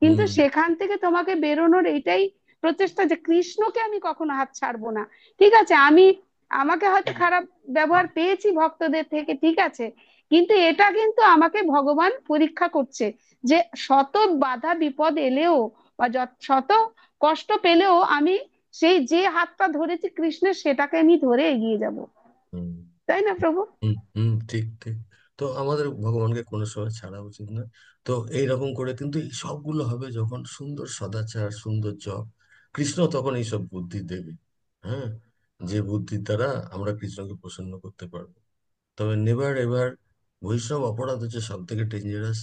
কিন্তু হুম সেখান থেকে তোমাকে বেরোনোর এইটাই প্রচেষ্টা, যে কৃষ্ণকে আমি কখনো হাত ছাড়বো না। ঠিক আছে, আমি আমাকে হয়তো খারাপ ব্যবহার পেয়েছি ভক্তদের থেকে, ঠিক আছে, কিন্তু এটা কিন্তু আমাকে ভগবান পরীক্ষা করছে, যে শত বাধা বিপদ এলেও বা শত কষ্ট পেলেও আমি সেই যে হাতটা ধরেছি কৃষ্ণের, সেটাকে আমি ধরে এগিয়ে যাব। হুম তাই না প্রভু? ঠিক ঠিক। তো আমাদের ভগবানকে কোনো সময় ছাড়া উচিত না। তো এইরকম করে কিন্তু এই সবগুলো হবে যখন সুন্দর সদাচার, সুন্দর জপ, কৃষ্ণ তখন এইসব বুদ্ধি দেবে। হ্যাঁ, যে বুদ্ধির দ্বারা আমরা কৃষ্ণকে প্রসন্ন করতে পারবো। তবে নেভার এভার, বৈষ্ণব অপরাধ হচ্ছে সব থেকে ডেঞ্জারাস।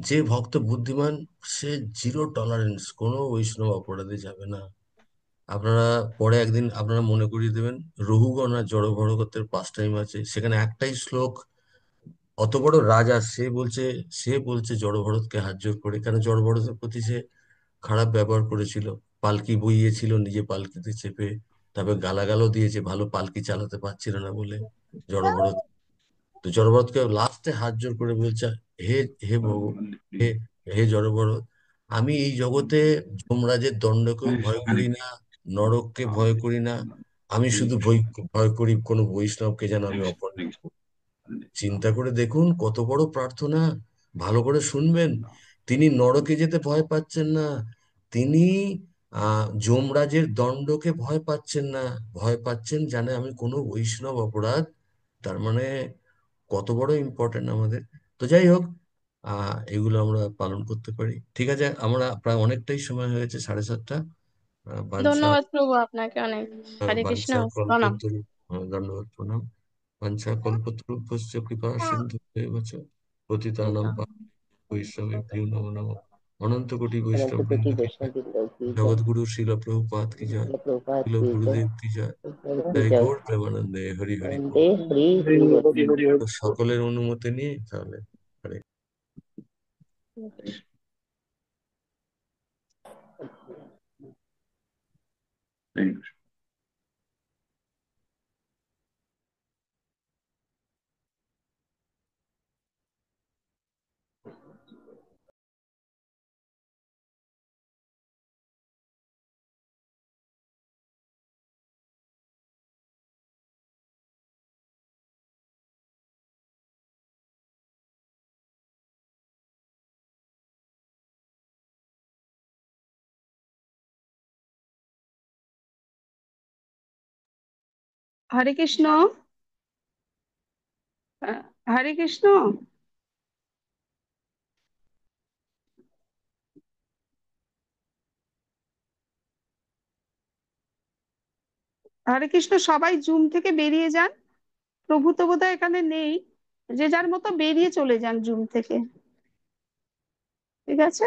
যে ভক্ত বুদ্ধিমান, সে জিরো টলারেন্স, কোনো বৈষ্ণব অপরাধে যাবে না। আপনারা পরে একদিন আপনারা মনে করিয়ে দেবেন, রঘুগণ আর জড়ভরতের পাঁচ টাইম আছে, সেখানে একটাই শ্লোক, অত বড় রাজা সে বলছে জড়ভরতকে হাত জোড় করে, কেন জড়ভরতের প্রতি সে খারাপ ব্যবহার করেছিল, পালকি বইয়েছিল নিজে পালকিতে চেপে, তারপর গালাগালও দিয়েছে ভালো পালকি চালাতে পারছিল না বলে জড়ভরত। তো জড়ভরতকে লাস্টে হাত জোর করে বলছে, হে হে হে হে জড়ভরত, আমি এই জগতে যমরাজের দণ্ডকেও ভয় করি না, নরককে ভয় করি না, আমি শুধু ভয় ভয় করি কোনো বৈষ্ণবকে যেন আমি অপরাধ করি। চিন্তা করে দেখুন কত বড় প্রার্থনা। ভালো করে শুনবেন, তিনি নরকে যেতে ভয় পাচ্ছেন না, তিনি যমরাজের দণ্ডকে ভয় পাচ্ছেন না, ভয় পাচ্ছেন জানে আমি কোনো বৈষ্ণব অপরাধ। তার মানে কত বড় ইম্পর্টেন্ট আমাদের। তো যাই হোক, এগুলো আমরা পালন করতে পারি। ঠিক আছে, আমরা প্রায় অনেকটাই সময় হয়েছে, 7:30। বাঞ্ছা ধন্যবাদ প্রভু, আপনাকে অনেক। হরে কৃষ্ণ, বাঞ্ছা প্রণাম। কল্পতরু, ধন্যবাদ, প্রণাম। বাঞ্ছা কল্পতরুভ্যশ্চ কৃপা সিন্ধুভ্যেব চ পতিতানাং বৈষ্ণবেভ্যো নমো নমঃ। অনন্ত কোটি বৈষ্ণব বৃন্দ কি জয়। জগৎগুরু শিল প্রভুপাদ কি জয়। শিল গুরুদেব কি জয়। জয় গৌর প্রেমানন্দে, হরি হরি বল। তো সকলের অনুমতি নিয়ে তাহলে হরে। হরে কৃষ্ণ। হরে কৃষ্ণ। হরে কৃষ্ণ, সবাই জুম থেকে বেরিয়ে যান। প্রভু তো বোধহয় এখানে নেই, যে যার মতো বেরিয়ে চলে যান জুম থেকে। ঠিক আছে।